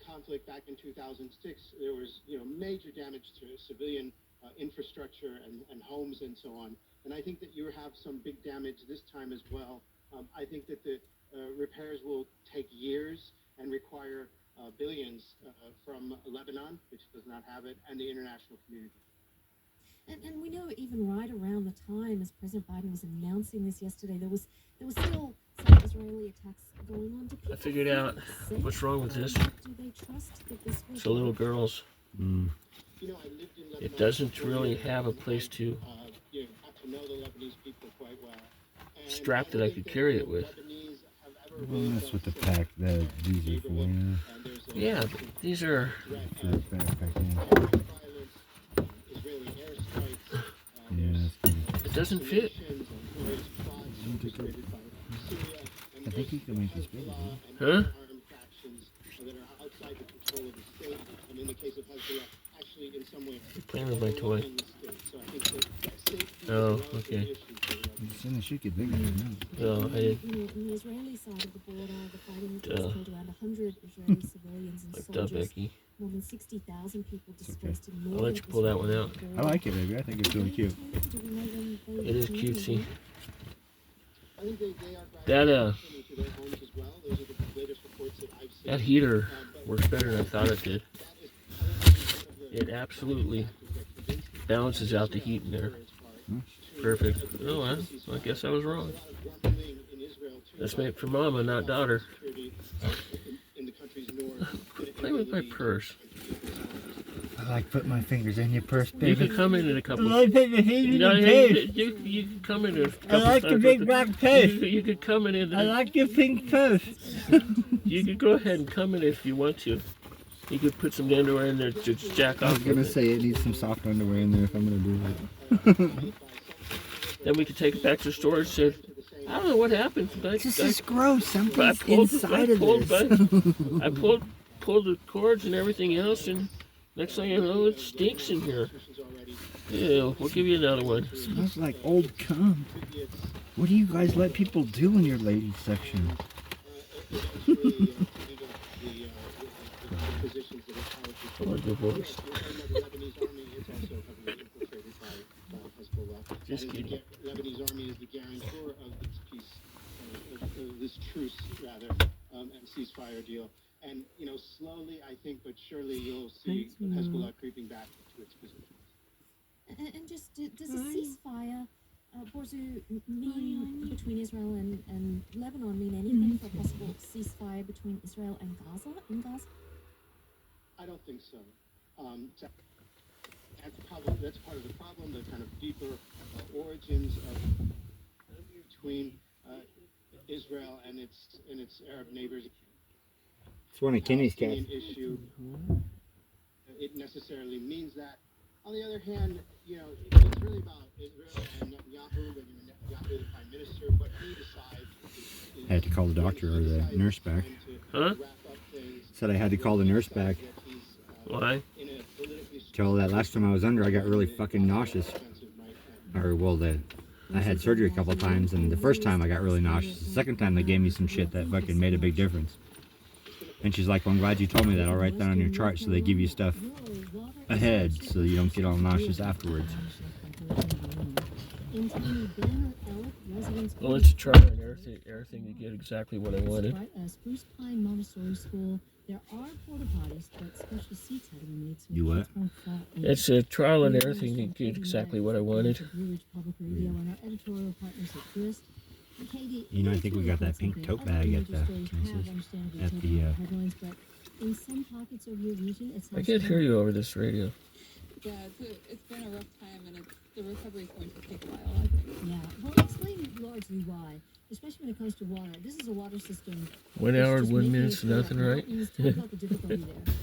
Speaker 4: conflict back in 2006, there was major damage to civilian infrastructure and homes and so on. And I think that you have some big damage this time as well. I think that the repairs will take years and require billions from Lebanon, which does not have it, and the international community.
Speaker 3: And we know even right around the time as President Biden was announcing this yesterday, there was still some Israeli attacks going on.
Speaker 9: I figured out what's wrong with this.
Speaker 3: Do they trust that this will
Speaker 9: It's the little girls. It doesn't really have a place to strap that I could carry it with.
Speaker 11: Well, that's what the pack that these are for.
Speaker 9: Yeah, but these are.
Speaker 11: For the backpack,
Speaker 9: It doesn't fit.
Speaker 11: I think you can make this bigger.
Speaker 9: Huh? You're playing with my toy. Oh, okay.
Speaker 11: As soon as you get bigger,
Speaker 9: No, I didn't.
Speaker 3: On the Israeli side of the border, the fighting has killed around 100 Israeli civilians and soldiers.
Speaker 9: Becky.
Speaker 3: More than 60,000 people displaced in
Speaker 9: I'll
Speaker 3: northern
Speaker 9: let you pull that one out.
Speaker 11: I like it, baby. I think it's really cute.
Speaker 9: It is cutesy. That that heater works better than I thought it did. It absolutely balances out the heat in there. Perfect. Oh, well, I guess I was wrong. That's made for mama, not daughter. Play with my purse.
Speaker 11: I like putting my fingers in your purse, baby.
Speaker 9: You can come in a couple.
Speaker 11: I like putting my fingers in your purse.
Speaker 9: You can come in a couple.
Speaker 11: I like the big black purse.
Speaker 9: You could come in.
Speaker 11: I like your pink purse.
Speaker 9: You could go ahead and come in if you want to. You could put some underwear in there to jack off.
Speaker 11: I was gonna say it needs some soft underwear in there if I'm gonna do it.
Speaker 9: Then we could take it back to storage. And I don't know what happened.
Speaker 11: This is gross. Something's inside of this.
Speaker 9: I pulled the cords and everything else, and next thing you know, it stinks in here. Yeah, we'll give you another one.
Speaker 11: It smells like old cum. What do you guys let people do in your ladies section?
Speaker 9: I'm a divorce. Just kidding.
Speaker 4: The Lebanese army is the guarantor of this peace, of this truce, rather, and ceasefire deal. And, you know, slowly, I think, but surely you'll see Hezbollah creeping back into its position.
Speaker 3: And just, does a ceasefire, Borzu, mean between Israel and Lebanon mean anything for a possible ceasefire between Israel and Gaza?
Speaker 4: I don't think so. That's part of the problem, the kind of deeper origins of between Israel and its Arab neighbors.
Speaker 11: It's one of Kenny's cats.
Speaker 4: Issue. It necessarily means that. On the other hand, you know, it's really about Israel and Netanyahu, the prime minister. What he decides is
Speaker 11: I had to call the doctor or the nurse back.
Speaker 9: Huh?
Speaker 11: Said I had to call the nurse back.
Speaker 9: Why?
Speaker 11: Till that last time I was under, I got really fucking nauseous. Or, well, I had surgery a couple of times, and the first time I got really nauseous. The second time they gave me some shit that fucking made a big difference. And she's like, well, I'm glad you told me that. I'll write that on your chart so they give you stuff ahead so you don't get all nauseous afterwards.
Speaker 9: Well, it's a trial and error thing to get exactly what I wanted.
Speaker 3: Spruce Pine Montessori School. There are porta potties, but special seats had to be made.
Speaker 11: You what?
Speaker 9: It's a trial and error thing to get exactly what I wanted.
Speaker 11: You know, I think we got that pink tote bag at the
Speaker 3: in some pockets of your region, it's
Speaker 9: I can't hear you over this radio.
Speaker 5: Yeah, it's been a rough time, and the recovery is going to take a while, I think.
Speaker 3: Yeah, well, explain largely why, especially when it comes to water. This is a water system.
Speaker 9: 1 hour and 1 minute, nothing, right?
Speaker 3: Talk about the difficulty there.